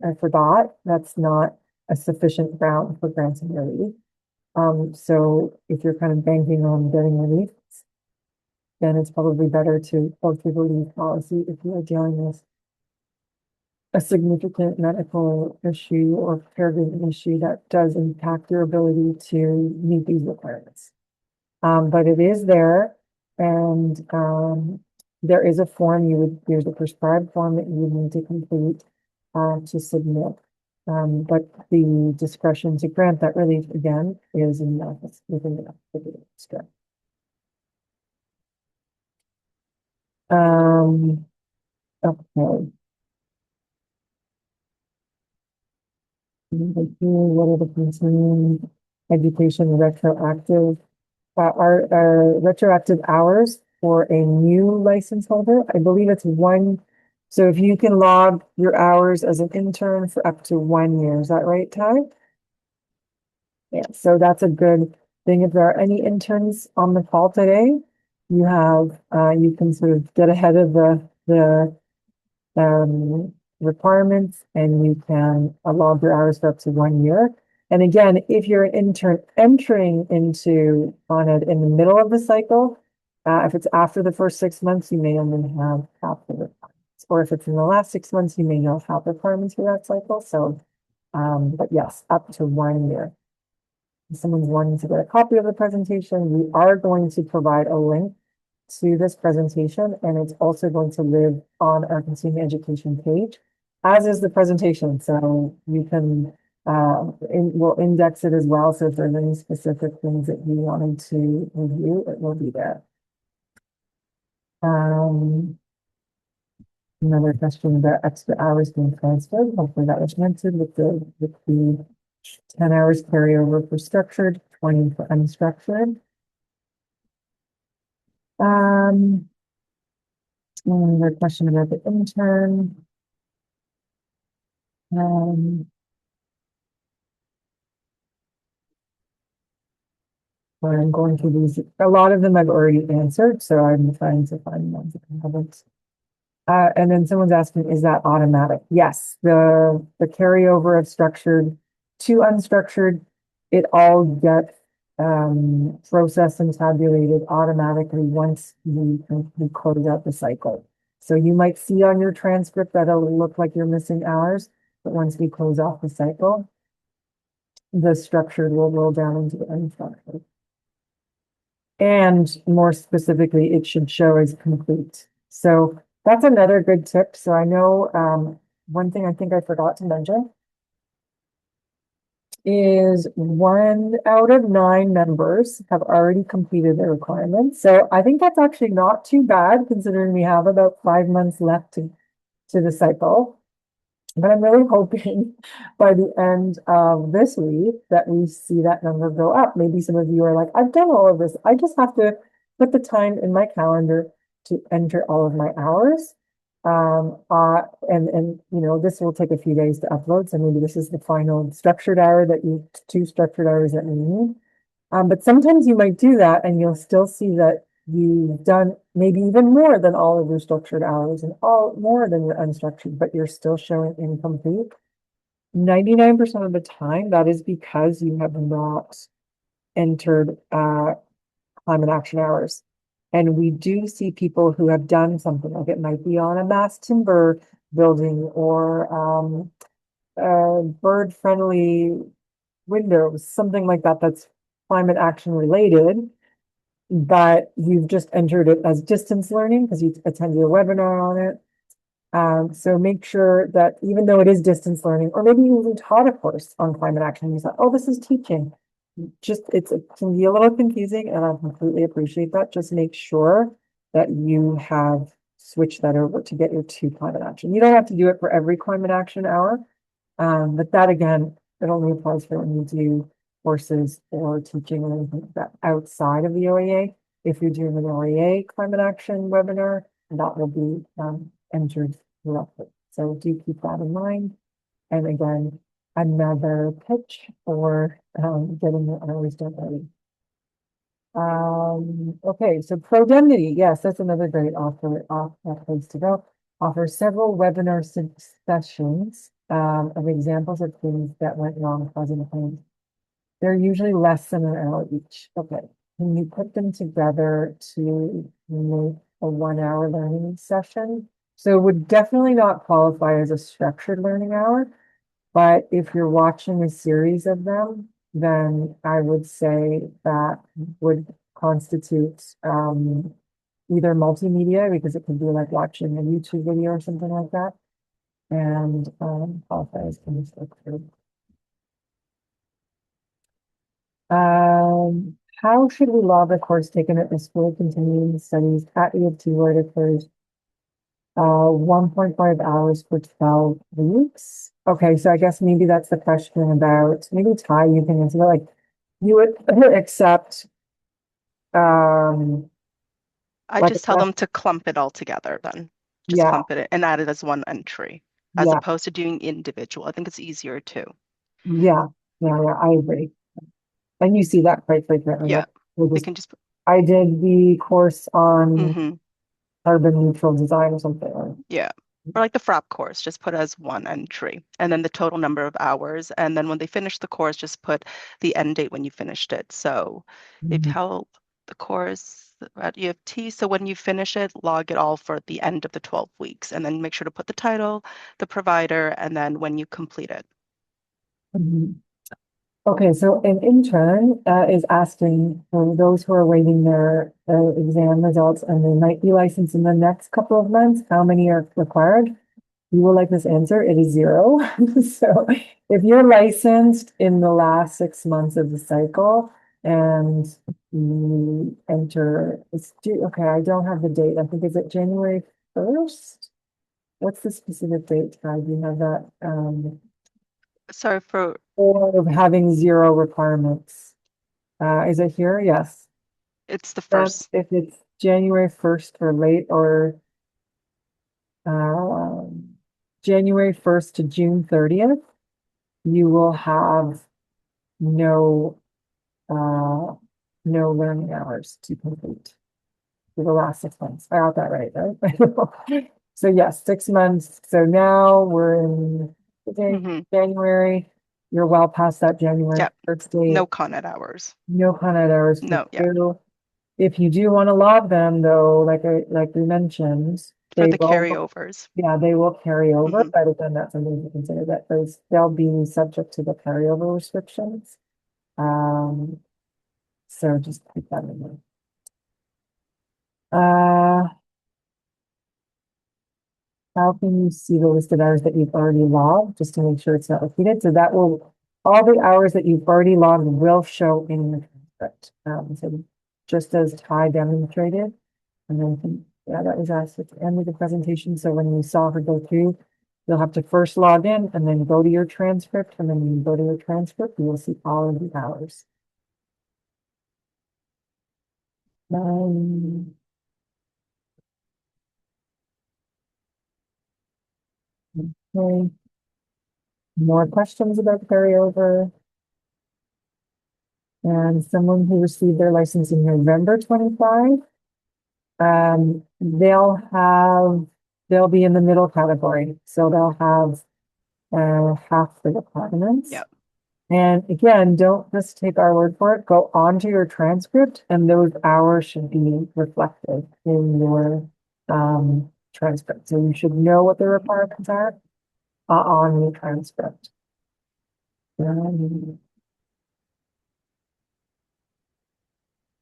I forgot, that's not a sufficient ground for granting relief. So if you're kind of banking on getting relief, then it's probably better to go through the leave policy if you are dealing with a significant medical issue or caregiving issue that does impact your ability to meet these requirements. But it is there, and there is a form there's a prescribed form that you would need to complete to submit. But the discretion to grant that relief again is in the office, within the office of the registrar. Okay. What are the continuing education retroactive? Are retroactive hours for a new license holder? I believe it's one. So if you can log your hours as an intern for up to 1 year, is that right, Ty? Yeah, so that's a good thing. If there are any interns on the call today, you have, you can sort of get ahead of the requirements, and you can log your hours for up to 1 year. And again, if you're an intern entering into on it in the middle of the cycle, if it's after the first 6 months, you may only have half the requirements. Or if it's in the last 6 months, you may not have requirements for that cycle. So, but yes, up to 1 year. If someone's wanting to get a copy of the presentation, we are going to provide a link to this presentation, and it's also going to live on our continuing education page, as is the presentation. So you can, we'll index it as well. So if there's any specific things that you wanted to review, it will be there. Another question about extra hours being transferred. Hopefully that was mentioned with the 10 hours carryover for structured, 20 for unstructured. Another question about the intern. I'm going through these. A lot of them I've already answered, so I'm trying to find ones that I haven't. And then someone's asking, is that automatic? Yes, the carryover of structured to unstructured, it all gets processed and tabulated automatically once we close out the cycle. So you might see on your transcript that it'll look like you're missing hours, but once we close off the cycle, the structured will roll down into the unstructured. And more specifically, it should show as complete. So that's another good tip. So I know one thing I think I forgot to mention is 1 out of 9 members have already completed their requirements. So I think that's actually not too bad, considering we have about 5 months left to the cycle. But I'm really hoping by the end of this week that we see that number go up. Maybe some of you are like, I've done all of this. I just have to put the time in my calendar to enter all of my hours. And this will take a few days to upload. So maybe this is the final structured hour that two structured hours that we need. But sometimes you might do that and you'll still see that you've done maybe even more than all of your structured hours and more than your unstructured, but you're still showing incomplete. 99% of the time, that is because you have not entered climate action hours. And we do see people who have done something, like it might be on a mass timber building or bird-friendly windows, something like that that's climate action related, but you've just entered it as distance learning because you attended a webinar on it. So make sure that even though it is distance learning, or maybe you even taught a course on climate action, you thought, oh, this is teaching. Just, it can be a little confusing, and I completely appreciate that. Just make sure that you have switched that over to get your to climate action. You don't have to do it for every climate action hour. But that again, it only applies for when you do courses or teaching or anything like that outside of the OAA. If you're doing an OAA climate action webinar, that will be entered directly. So do keep that in mind. And again, another pitch for getting your hours done early. Okay, so Prodemnity, yes, that's another great place to go. Offers several webinar sessions of examples of things that went wrong causing pain. They're usually less than an hour each. Okay, can you put them together to make a 1 hour learning session? So it would definitely not qualify as a structured learning hour, but if you're watching a series of them, then I would say that would constitute either multimedia, because it could be like watching a YouTube video or something like that. And qualify as structured. How should we log a course taken at the School of Continuing Studies at U of T where it occurs 1.5 hours for 12 weeks? Okay, so I guess maybe that's the question about, maybe Ty, you can answer that. Like, you would accept I like just tell them to clump it all together then. Just yeah, clump it and add it as one entry, as yeah, opposed to doing individual. I think it's easier too. yeah, I agree. And you see that quite frequently. Yeah, We'll they just, can just, I did the course on mm-hmm, carbon neutral design or something. yeah. Or like the FRAP course, just put as one entry and then the total number of hours. And then when they finish the course, just put the end date when you finished it. So they've Mhm. held the course at U of T. So when you finish it, log it all for the end of the 12 weeks and then make sure to put the title, the provider, and then when you complete it. Mhm. Okay, so an intern is asking for those who are waiting their exam results and they might be licensed in the next couple of months, how many are required? You will like this answer. It is 0. So if you're licensed in the last 6 months of the cycle and you enter, okay, I don't have the date. I think, is it January 1st? What's the specific date? Do you have that? Sorry for, Or of having 0 requirements. Is it here? Yes. it's the That's first. if it's January 1st or late, or um, January 1st to June 30th, you will have no no learning hours to complete for the last 6 months. I got that right? So yes, 6 months. So now we're in Mm-hmm. January. You're well past that January Yep. 1st date. No Con Ed hours. No Con Ed hours for No, yeah. you. If you do want to log them, though, like we mentioned, For they the will, carryovers. yeah, they will carry over. Mm-hmm. But again, that's something to consider, that they'll be subject to the carryover restrictions. So just keep that in mind. How can you see the list of hours that you've already logged, just to make sure it's not repeated? So that will, all the hours that you've already logged will show in the transcript. So just as Ty demonstrated, and then, yeah, that was asked at the end of the presentation. So when you saw her go through, you'll have to first log in and then go to your transcript. And then when you go to your transcript, you will see all of the hours. Okay. More questions about carryover? And someone who received their license in November 25, they'll be in the middle category. So they'll have half the requirements. Yep. And again, don't just take our word for it. Go onto your transcript, and those hours should be reflected in your transcript. So you should know what the requirements are on your transcript.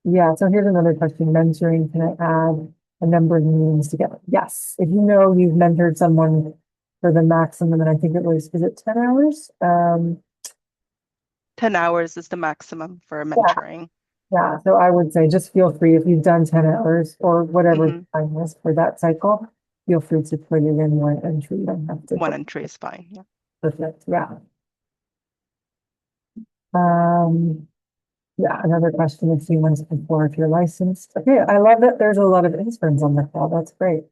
Yeah, so here's another question. Mentoring, can I add a number of meetings together. Yes, if you know you've mentored someone for the maximum, and I think it was, is it 10 hours? 10 hours is the maximum for mentoring. Yeah, so I would say just feel free if you've done 10 hours or whatever time is for that cycle, feel free to put it in one entry. You don't have to. One entry is fine. Yeah. Perfect. Yeah. Yeah, another question a few months before if you're licensed. Okay, I love that there's a lot of interns on the call. That's great.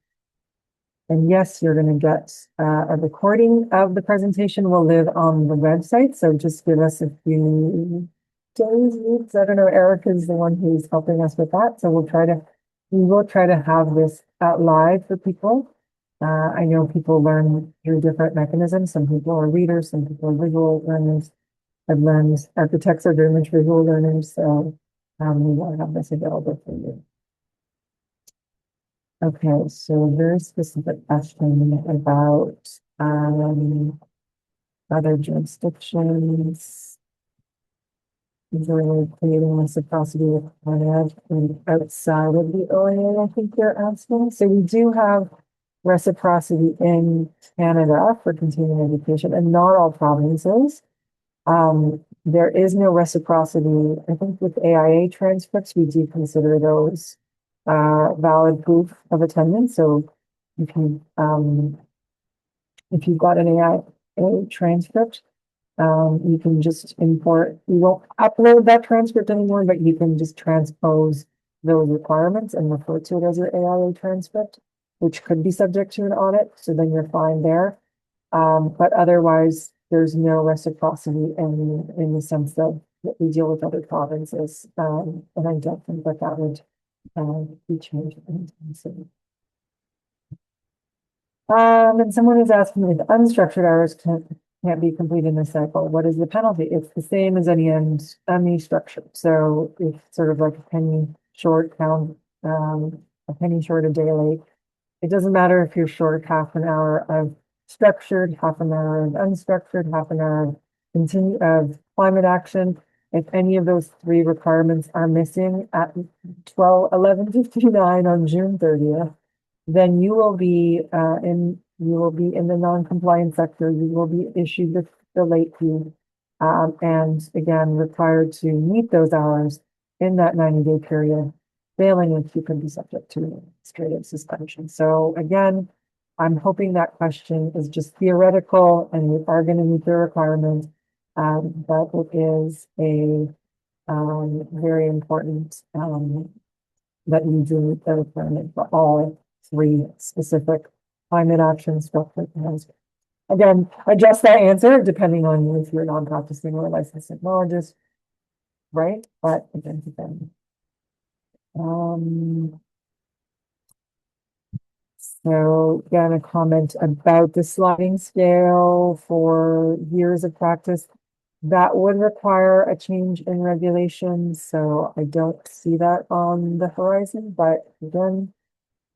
And yes, you're going to get a recording of the presentation will live on the website. So just give us a few days, weeks. I don't know. Eric is the one who's helping us with that. So we will try to have this live for people. I know people learn through different mechanisms. Some people are readers, some people are visual learners. I've learned architects are very much visual learners. So we will have this available for you. Okay, so very specific question about other jurisdictions. Really creating reciprocity with Canada and outside of the OAA, I think they're asking. So we do have reciprocity in Canada for continuing education and not all provinces. There is no reciprocity. I think with AIA transcripts, we do consider those valid proof of attendance. So if you've got an AIA transcript, you can just import, you won't upload that transcript anymore, but you can just transpose those requirements and refer to it as your AIA transcript, which could be subject to an audit. So then you're fine there. But otherwise, there's no reciprocity in the sense that we deal with other provinces. And I don't think that would be changed anytime soon. And someone is asking if unstructured hours can't be completed in a cycle. What is the penalty? It's the same as any structure. So if sort of like a penny short count, a penny short a day late, it doesn't matter if you're short half an hour of structured, half an hour of unstructured, half an hour of climate action. If any of those three requirements are missing at 11:59 on June 30th, then you will be in the non-compliant sector. You will be issued the late fee, and again required to meet those hours in that 90-day period. Failing which you could be subject to administrative suspension. So again, I'm hoping that question is just theoretical and you are going to meet the requirement, but it is a very important that you do meet the requirement for all three specific climate action structure plans. Again, adjust that answer depending on if you're non-practicing or licensed technologist, right? But again, depending. So again, a comment about the sliding scale for years of practice. That would require a change in regulations. So I don't see that on the horizon, but again,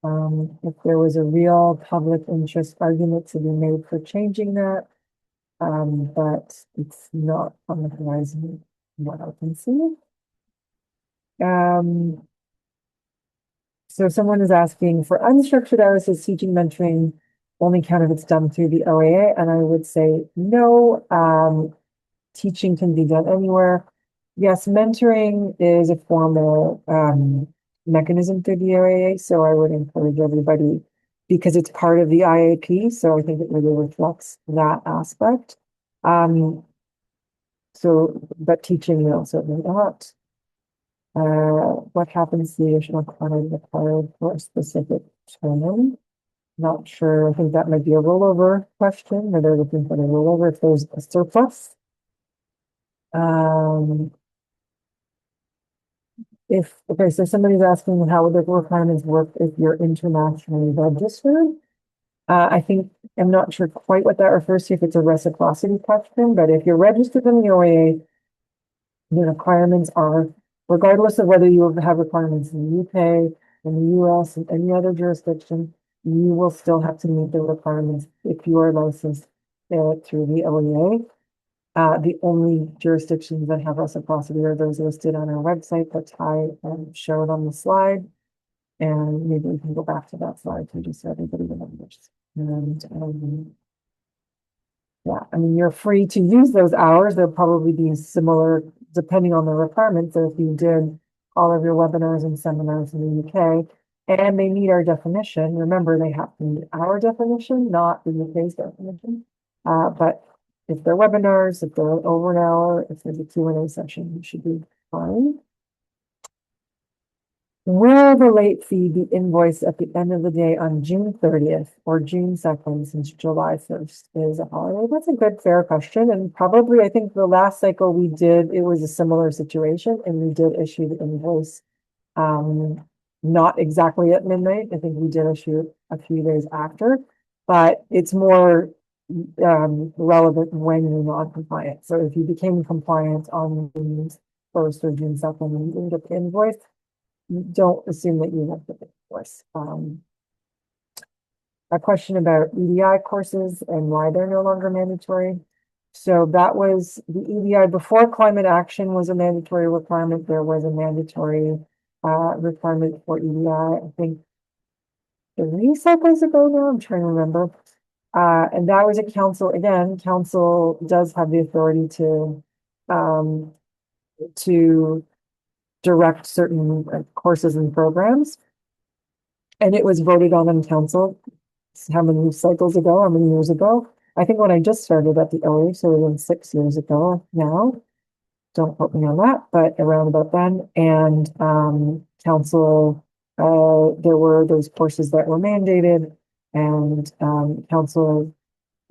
if there was a real public interest argument to be made for changing that, but it's not on the horizon, what I can see. So someone is asking for unstructured hours is teaching mentoring only count if it's done through the OAA, and I would say no. Teaching can be done anywhere. Yes, mentoring is a formal mechanism through the OAA, so I would encourage everybody because it's part of the IAP. So I think it really reflects that aspect. But teaching, no, certainly not. What happens to the additional credit required for a specific term? Not sure. I think that might be a rollover question, where they're looking for the rollover if there's a surplus. Okay, so somebody's asking how would the requirements work if you're internationally registered? I think I'm not sure quite what that refers to, if it's a reciprocity question, but if you're registered in the OAA, the requirements are, regardless of whether you have requirements in the UK, in the US, and any other jurisdiction, you will still have to meet the requirements if you are licensed through the OAA. The only jurisdictions that have reciprocity are those listed on our website that Thi showed on the slide. And maybe we can go back to that slide too, just so everybody remembers. And yeah, I mean, you're free to use those hours. They'll probably be similar depending on the requirements. So if you did all of your webinars and seminars in the UK and they meet our definition, remember they have to meet our definition, not the UK's definition. But if they're webinars, if they're over an hour, if there's a Q&A session, you should be fine. Will the late fee be invoiced at the end of the day on June 30th or June 2nd, since July 1st is a holiday? That's a good, fair question. And probably, I think the last cycle we did, it was a similar situation and we did issue the invoice. Not exactly at midnight. I think we did issue it a few days after, but it's more relevant when you're non-compliant. So if you became compliant on June 1st or June 2nd and you didn't get the invoice, don't assume that you have the invoice. A question about EDI courses and why they're no longer mandatory. So that was the EDI before climate action was a mandatory requirement. There was a mandatory requirement for EDI. I think 3 cycles ago now, I'm trying to remember. And that was a council, again, council does have the authority to direct certain courses and programs. And it was voted on in council, how many cycles ago, how many years ago? I think when I just started at the OA, so it was 6 years ago now. Don't quote me on that, but around about then. And council, there were those courses that were mandated, and council,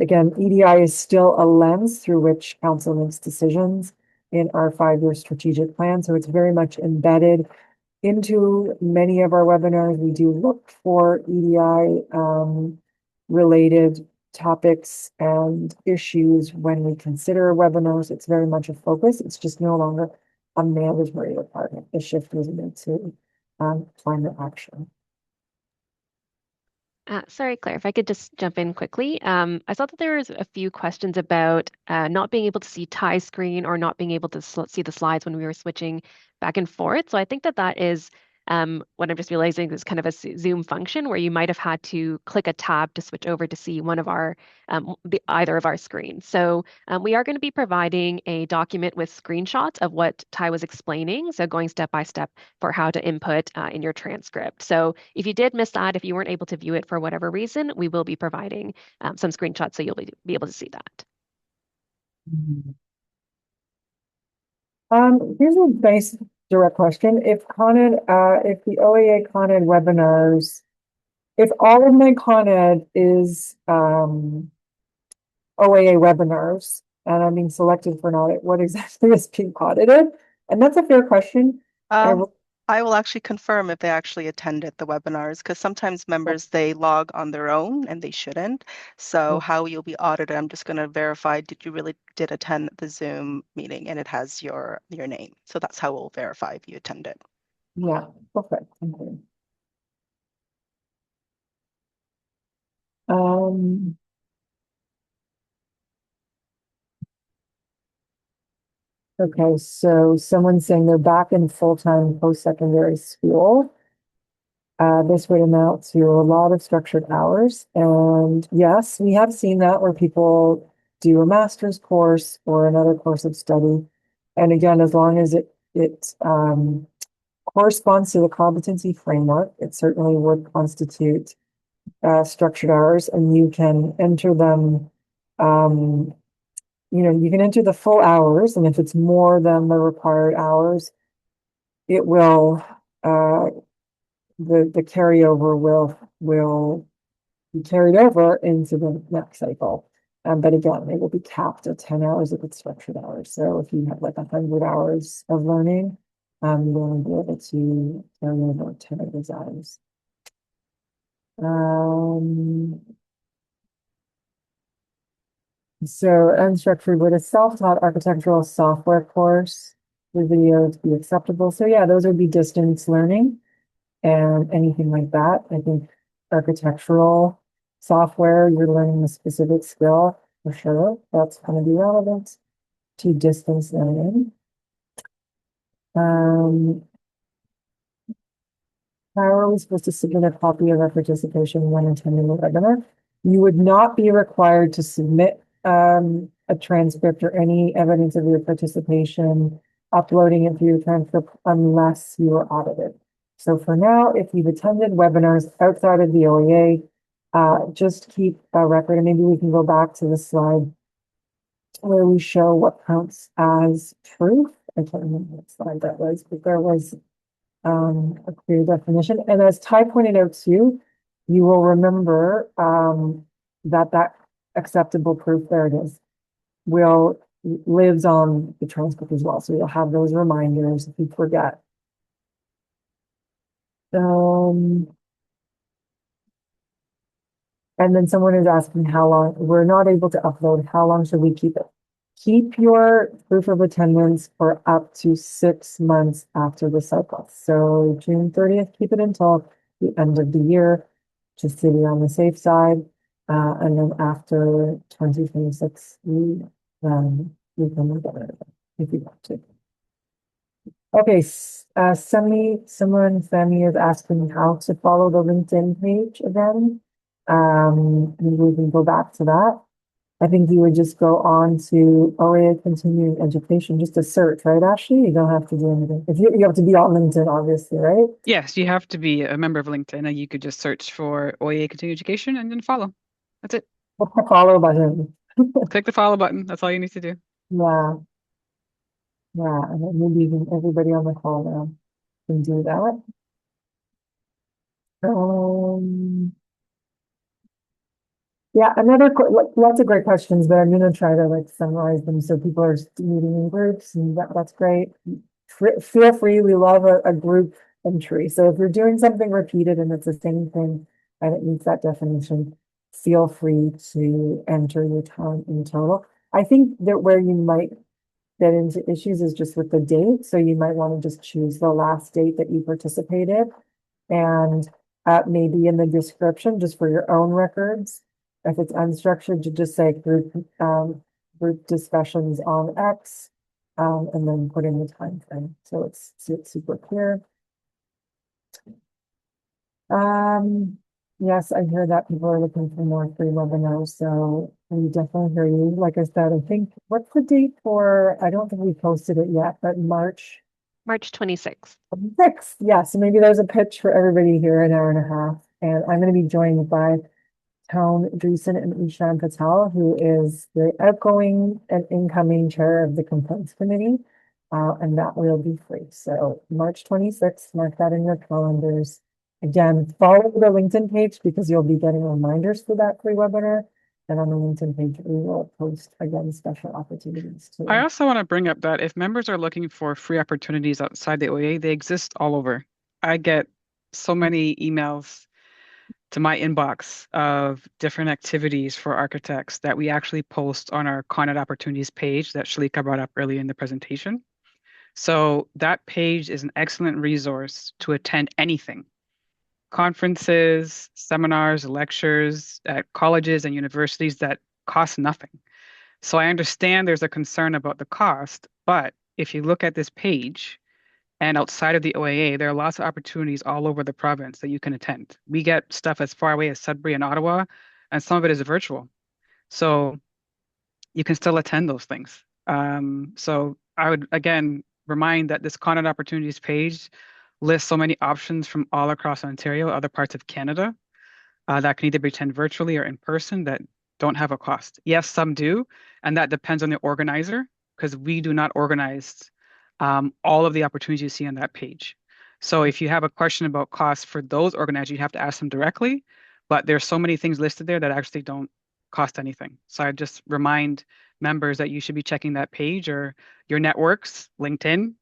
again, EDI is still a lens through which council makes decisions in our 5-year strategic plan. So it's very much embedded into many of our webinars. We do look for EDI related topics and issues when we consider webinars. It's very much a focus. It's just no longer a mandatory requirement. The shift was made to climate action. Sorry, Claire, if I could just jump in quickly. I saw that there was a few questions about not being able to see Thi's screen or not being able to see the slides when we were switching back and forth. So I think that that is what I'm just realizing is kind of a Zoom function where you might have had to click a tab to switch over to see one of our either of our screens. So we are going to be providing a document with screenshots of what Thi was explaining. So going step by step for how to input in your transcript. So if you did miss that, if you weren't able to view it for whatever reason, we will be providing some screenshots so you'll be able to see that. Here's a nice direct question. If if the OAA Con Ed webinars, if all of my Con Ed is OAA webinars and I'm being selected for an audit, what exactly is being audited? And that's a fair question. I will actually confirm if they actually attended the webinars, because sometimes members, they log on their own and they shouldn't. So how you'll be audited, I'm just going to verify, did you really did attend the Zoom meeting, and it has your name. So that's how we'll verify if you attended. Yeah, perfect. Okay. Okay, so someone's saying they're back in full-time post-secondary school. This would amount to a lot of structured hours. And yes, we have seen that where people do a master's course or another course of study. And again, as long as it corresponds to the competency framework, it certainly would constitute structured hours, and you can enter them you can enter the full hours, and if it's more than the required hours, it will, the carryover will be carried over into the next cycle. But again, it will be capped at 10 hours if it's structured hours. So if you have like 100 hours of learning, you'll only be able to carry over 10 of those hours. So unstructured, would a self-taught architectural software course with videos be acceptable? So yeah, those would be distance learning and anything like that. I think architectural software, you're learning a specific skill for sure. That's going to be relevant to distance learning. how are we supposed to submit a copy of our participation when attending a webinar? You would not be required to submit a transcript or any evidence of your participation, uploading it through the transcript unless you are audited. So for now, if you've attended webinars outside of the OAA, just keep a record, and maybe we can go back to the slide where we show what counts as proof. I can't remember what slide that was, but there was a clear definition. And as Ty pointed out too, you will remember that acceptable proof, there it is, lives on the transcript as well. So you'll have those reminders if you forget. And then someone is asking how long, we're not able to upload, how long should we keep it? Keep your proof of attendance for up to 6 months after the cycle. So June 30th, keep it until the end of the year, just to be on the safe side. And then after 2026, we can look at it if you want to. Okay, Sammy is asking how to follow the LinkedIn page again. Maybe we can go back to that. I think you would just go on to OAA Continuing Education, just a search, right, Ashley? You don't have to do anything. If you have to be on LinkedIn, obviously, right? Yes, you have to be a member of LinkedIn, and you could just search for OAA Continuing Education and then follow. That's it. What's the follow button? Click the follow button. That's all you need to do. Yeah. Yeah, and then maybe even everybody on the call now can do that. Yeah, lots of great questions, but I'm going to try to summarize them so people are meeting in groups, and that's great. Feel free, we love a group entry. So if you're doing something repeated and it's the same thing and it meets that definition, feel free to enter your time in total. I think that where you might get into issues is just with the date. So you might want to just choose the last date that you participated, and maybe in the description, just for your own records, if it's unstructured, to just say group discussions on X, and then put in the time frame. So it's super clear. Yes, I hear that people are looking for more free webinars, so we definitely hear you. Like I said, I think, what's the date for, I don't think we posted it yet, but March 26th. 26th. Yeah, so maybe there's a pitch for everybody here, an hour and a half. And I'm going to be joined by Tone Dreesen and Ishan Patel, who is the outgoing and incoming chair of the complaints committee. And that will be free. So March 26th, mark that in your calendars. Again, follow the LinkedIn page because you'll be getting reminders for that free webinar. And on the LinkedIn page, we will post, again, special opportunities too. I also want to bring up that if members are looking for free opportunities outside the OAA, they exist all over. I get so many emails to my inbox of different activities for architects that we actually post on our Con Ed opportunities page that Shalika brought up earlier in the presentation. So that page is an excellent resource to attend anything. Conferences, seminars, lectures at colleges and universities that cost nothing. So I understand there's a concern about the cost, but if you look at this page, and outside of the OAA, there are lots of opportunities all over the province that you can attend. We get stuff as far away as Sudbury and Ottawa, and some of it is virtual. So you can still attend those things. So I would, again, remind that this Con Ed opportunities page lists so many options from all across Ontario, other parts of Canada, that can either be attended virtually or in person that don't have a cost. Yes, some do, and that depends on the organizer, because we do not organize all of the opportunities you see on that page. So if you have a question about costs for those organizers, you have to ask them directly, but there's so many things listed there that actually don't cost anything. So I just remind members that you should be checking that page or your networks, LinkedIn.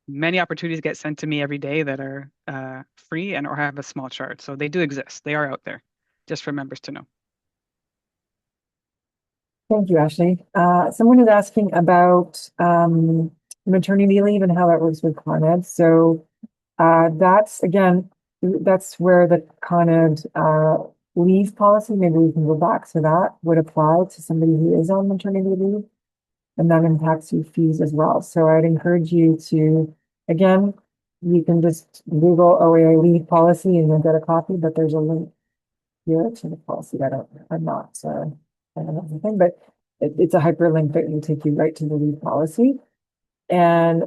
Many opportunities get sent to me every day that are free and or have a small charge. So they do exist. They are out there, just for members to know. Thank you, Ashley. Someone is asking about maternity leave and how that works with Con Ed. So that's, again, that's where the Con Ed leave policy, maybe we can go back to that, would apply to somebody who is on maternity leave, and that impacts your fees as well. So I'd encourage you to, again, you can just Google OAA leave policy and you'll get a copy, but there's a link here to the policy. I'm not, I don't know anything, but it's a hyperlink that will take you right to the leave policy. And,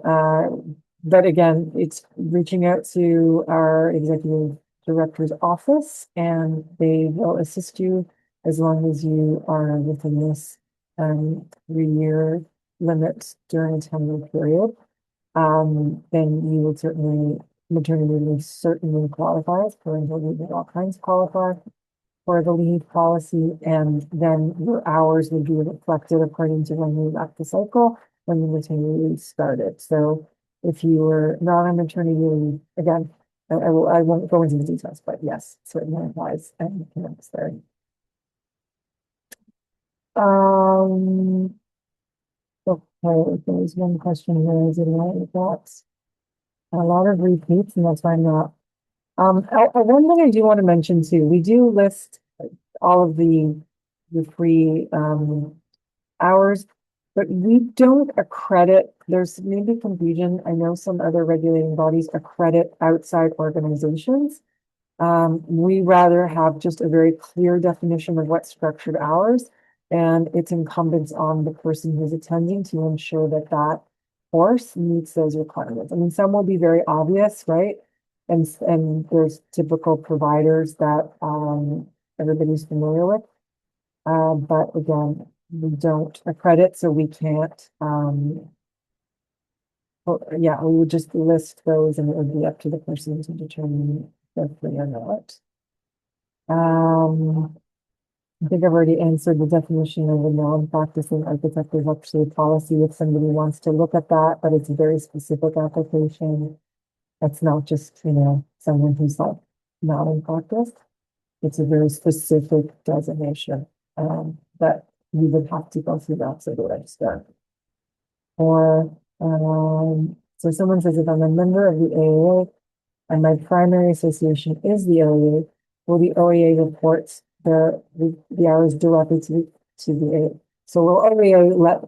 but again, it's reaching out to our executive director's office and they will assist you as long as you are within this 3-year limit during a 10-year period. Then you would certainly, maternity leave certainly qualifies, parental leave, all kinds qualify for the leave policy, and then your hours would be reflected according to when you left the cycle, when the maternity leave started. So if you were not on maternity leave, again, I won't go into the details, but yes, certainly applies and connects there. Okay, there's one question here. Is it right with that? A lot of repeats, and that's why I'm not. One thing I do want to mention too, we do list all of the free hours, but we don't accredit. There's maybe confusion. I know some other regulating bodies accredit outside organizations. We rather have just a very clear definition of what structured hours, and it's incumbent on the person who's attending to ensure that that course meets those requirements. I mean, some will be very obvious, right? And there's typical providers that everybody's familiar with. But again, we don't accredit, so we can't. Yeah, we would just list those, and it would be up to the person to determine if they or not. I think I've already answered the definition of a non-practicing architect. There's actually a policy if somebody wants to look at that, but it's a very specific application. It's not just, someone who's like not in practice. It's a very specific designation that you would have to go through that to register. Or, so someone says, if I'm a member of the OAA and my primary association is the OAA, will the OAA report the hours directly to the AA? So will OAA let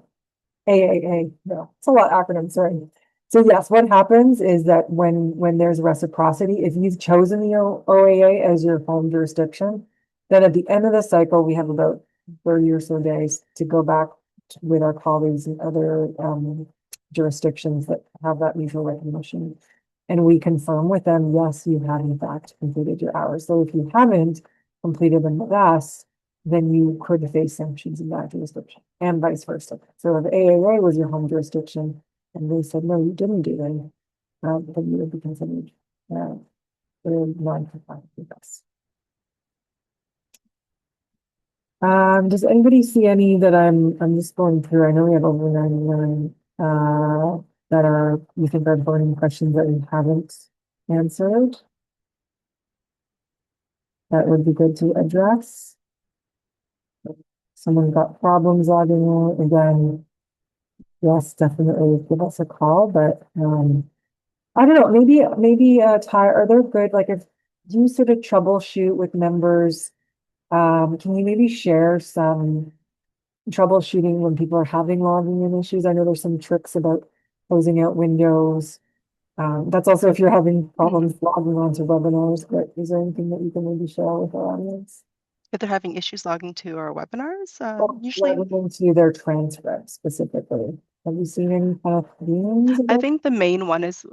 AAA, no, it's a lot of acronyms, sorry. So yes, what happens is that when there's reciprocity, if you've chosen the OAA as your home jurisdiction, then at the end of the cycle, we have about 30 or so days to go back with our colleagues in other jurisdictions that have that mutual recognition. And we confirm with them, yes, you have in fact completed your hours. So if you haven't completed them with us, then you could face sanctions in that jurisdiction and vice versa. So if AAA was your home jurisdiction and they said, no, you didn't do them, then you would be considered non-compliant with us. Does anybody see any that I'm just going through? I know we have over 99 that you think are burning questions that we haven't answered. That would be good to address. Someone got problems logging in again. Yes, definitely give us a call, but I don't know, maybe Ty, are there good, like if you sort of troubleshoot with members, can you maybe share some troubleshooting when people are having logging in issues? I know there's some tricks about closing out windows. That's also if you're having problems logging onto webinars, but is there anything that you can maybe share with our audience? If they're having issues logging to our webinars, usually logging to their transcript specifically. Have you seen any kind of themes? I think the main one is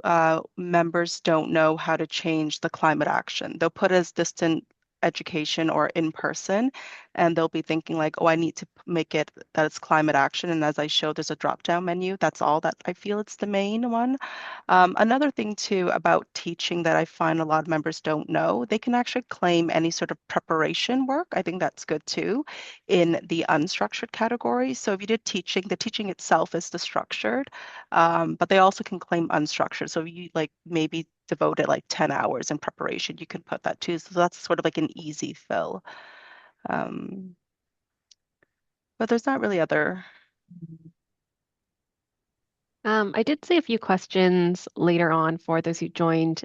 members don't know how to change the climate action. They'll put as distant education or in person, and they'll be thinking like, oh, I need to make it that it's climate action. And as I showed, there's a drop-down menu. That's all that I feel it's the main one. Another thing too about teaching that I find a lot of members don't know, they can actually claim any sort of preparation work. I think that's good too in the unstructured category. So if you did teaching, the teaching itself is the structured, but they also can claim unstructured. So if you like maybe devoted like 10 hours in preparation, you can put that too. So that's sort of like an easy fill. But there's not really other. I did see a few questions later on for those who joined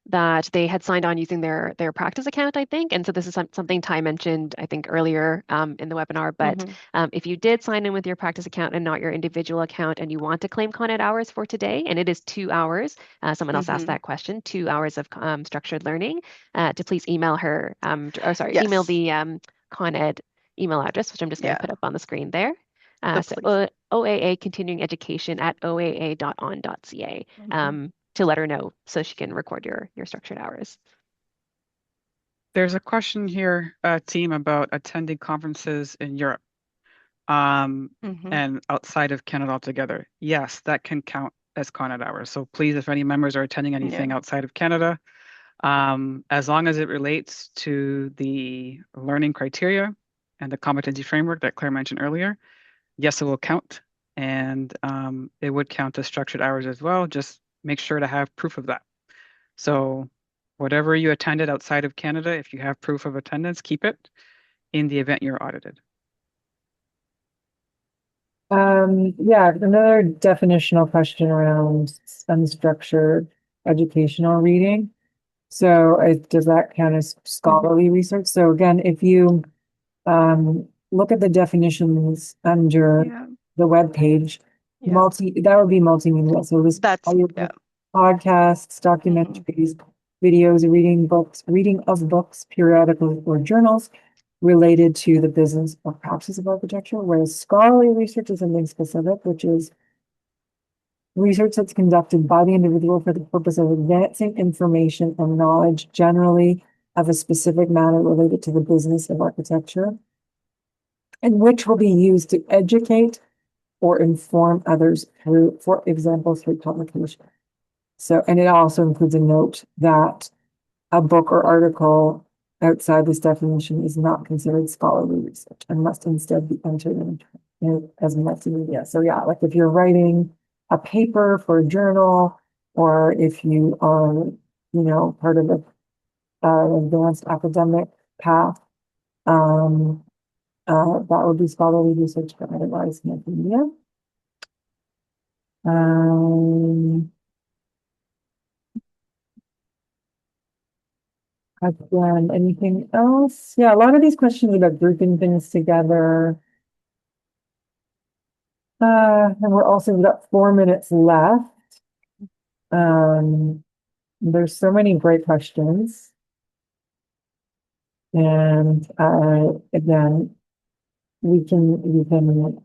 that they had signed on using their practice account, I think. And so this is something Ty mentioned, I think, earlier in the webinar. But if you did sign in with your practice account and not your individual account, and you want to claim Con Ed hours for today, and it is 2 hours, someone else asked that question, 2 hours of structured learning, to please email her, email Yes. the Con Ed email address, which I'm just going to Yeah. put up on the screen there. Please. OAA continuing education at oaa.on.ca. To let her know so she can record your structured hours. There's a question here, team, about attending conferences in Europe and outside of Canada altogether. Yes, that can count as Con Ed hours. So please, if any members are attending anything outside of Canada, as long as it relates to the learning criteria and the competency framework that Claire mentioned earlier, yes, it will count. And it would count as structured hours as well. Just make sure to have proof of that. So whatever you attended outside of Canada, if you have proof of attendance, keep it in the event you're audited. Yeah, another definitional question around unstructured educational reading. So does that count as scholarly research? So again, if you look at the definitions under the web page, that would be multimedia. So this podcasts, documentaries, videos, reading of books, periodicals, or journals related to the business or practice of architecture, whereas scholarly research is something specific, which is research that's conducted by the individual for the purpose of advancing information and knowledge generally of a specific matter related to the business of architecture, and which will be used to educate or inform others through, for example, through publication. So, and it also includes a note that a book or article outside this definition is not considered scholarly research and must instead be entered in as multimedia. So yeah, like if you're writing a paper for a journal, or if you are, part of an advanced academic path, that would be scholarly research, but otherwise multimedia. Again, anything else? Yeah, a lot of these questions about grouping things together. And we're also, we've got 4 minutes left. There's so many great questions. And again, we can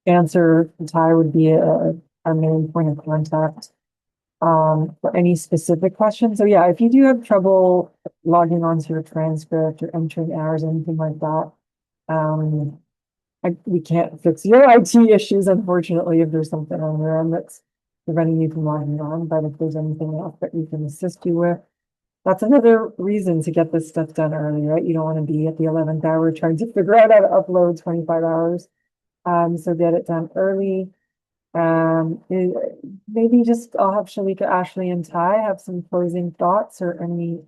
answer. Ty would be our main point of contact for any specific questions. So yeah, if you do have trouble logging onto your transcript or entering hours, anything like that, we can't fix your IT issues, unfortunately, if there's something on your end that's preventing you from logging on. But if there's anything else that we can assist you with, that's another reason to get this stuff done early, right? You don't want to be at the 11th hour trying to figure out how to upload 25 hours. So get it done early. Maybe just I'll have Shalika, Ashley, and Ty have some closing thoughts or any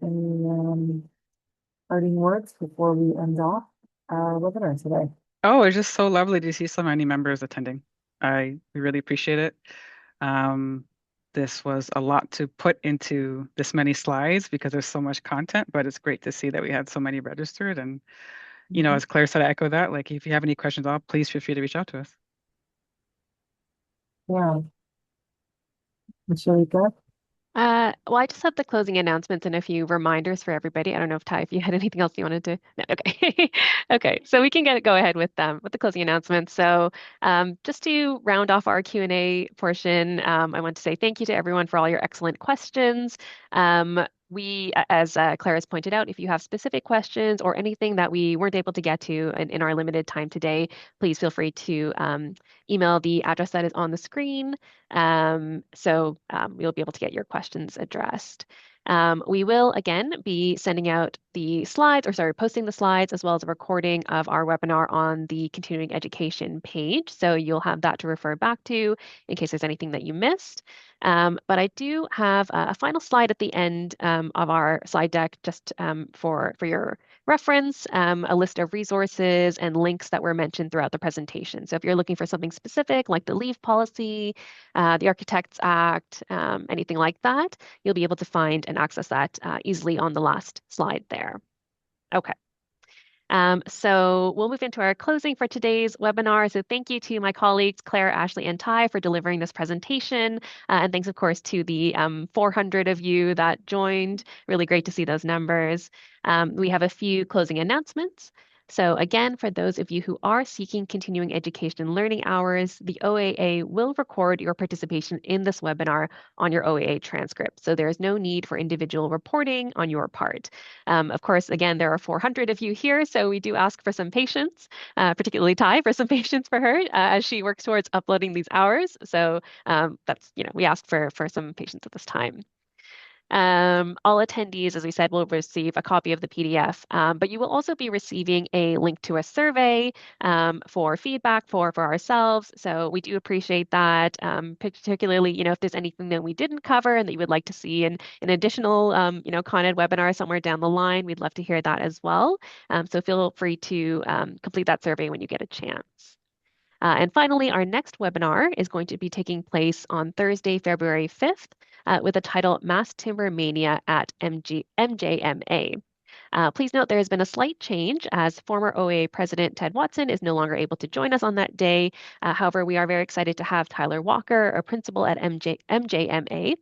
parting words before we end off our webinar today. Oh, it's just so lovely to see so many members attending. We really appreciate it. This was a lot to put into this many slides because there's so much content, but it's great to see that we had so many registered. And, as Claire said, I echo that. Like, if you have any questions at all, please feel free to reach out to us. Yeah. Shalika? Well, I just have the closing announcements and a few reminders for everybody. I don't know if Ty, if you had anything else you wanted to. No, okay. Okay, so we can go ahead with the closing announcements. So just to round off our Q&A portion, I want to say thank you to everyone for all your excellent questions. We, as Claire has pointed out, if you have specific questions or anything that we weren't able to get to in our limited time today, please feel free to email the address that is on the screen. So we'll be able to get your questions addressed. We will again be sending out the slides, posting the slides as well as a recording of our webinar on the continuing education page. So you'll have that to refer back to in case there's anything that you missed. But I do have a final slide at the end of our slide deck just for your reference, a list of resources and links that were mentioned throughout the presentation. So if you're looking for something specific like the leave policy, the Architects Act, anything like that, you'll be able to find and access that easily on the last slide there. Okay. So we'll move into our closing for today's webinar. So thank you to my colleagues, Claire, Ashley, and Ty for delivering this presentation. And thanks, of course, to the 400 of you that joined. Really great to see those numbers. We have a few closing announcements. So again, for those of you who are seeking continuing education and learning hours, the OAA will record your participation in this webinar on your OAA transcript. So there is no need for individual reporting on your part. Of course, again, there are 400 of you here, so we do ask for some patience, particularly Ty, for some patience for her as she works towards uploading these hours. So that's, we ask for some patience at this time. All attendees, as we said, will receive a copy of the PDF, but you will also be receiving a link to a survey for feedback for ourselves. So we do appreciate that, particularly, if there's anything that we didn't cover and that you would like to see in an additional, Con Ed webinar somewhere down the line, we'd love to hear that as well. So feel free to complete that survey when you get a chance. And finally, our next webinar is going to be taking place on Thursday, February 5th, with the title Mass Timber Mania at MJMA. Please note there has been a slight change as former OAA President Ted Watson is no longer able to join us on that day. However, we are very excited to have Tyler Walker, a principal at MJMA,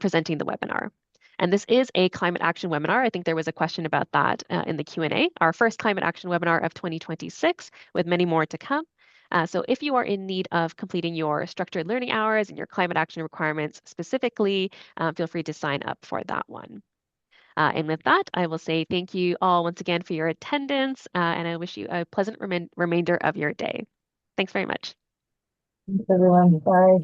presenting the webinar. And this is a climate action webinar. I think there was a question about that in the Q&A. Our first climate action webinar of 2026, with many more to come. So if you are in need of completing your structured learning hours and your climate action requirements specifically, feel free to sign up for that one. And with that, I will say thank you all once again for your attendance, and I wish you a pleasant remainder of your day. Thanks very much. Thanks, everyone. Bye.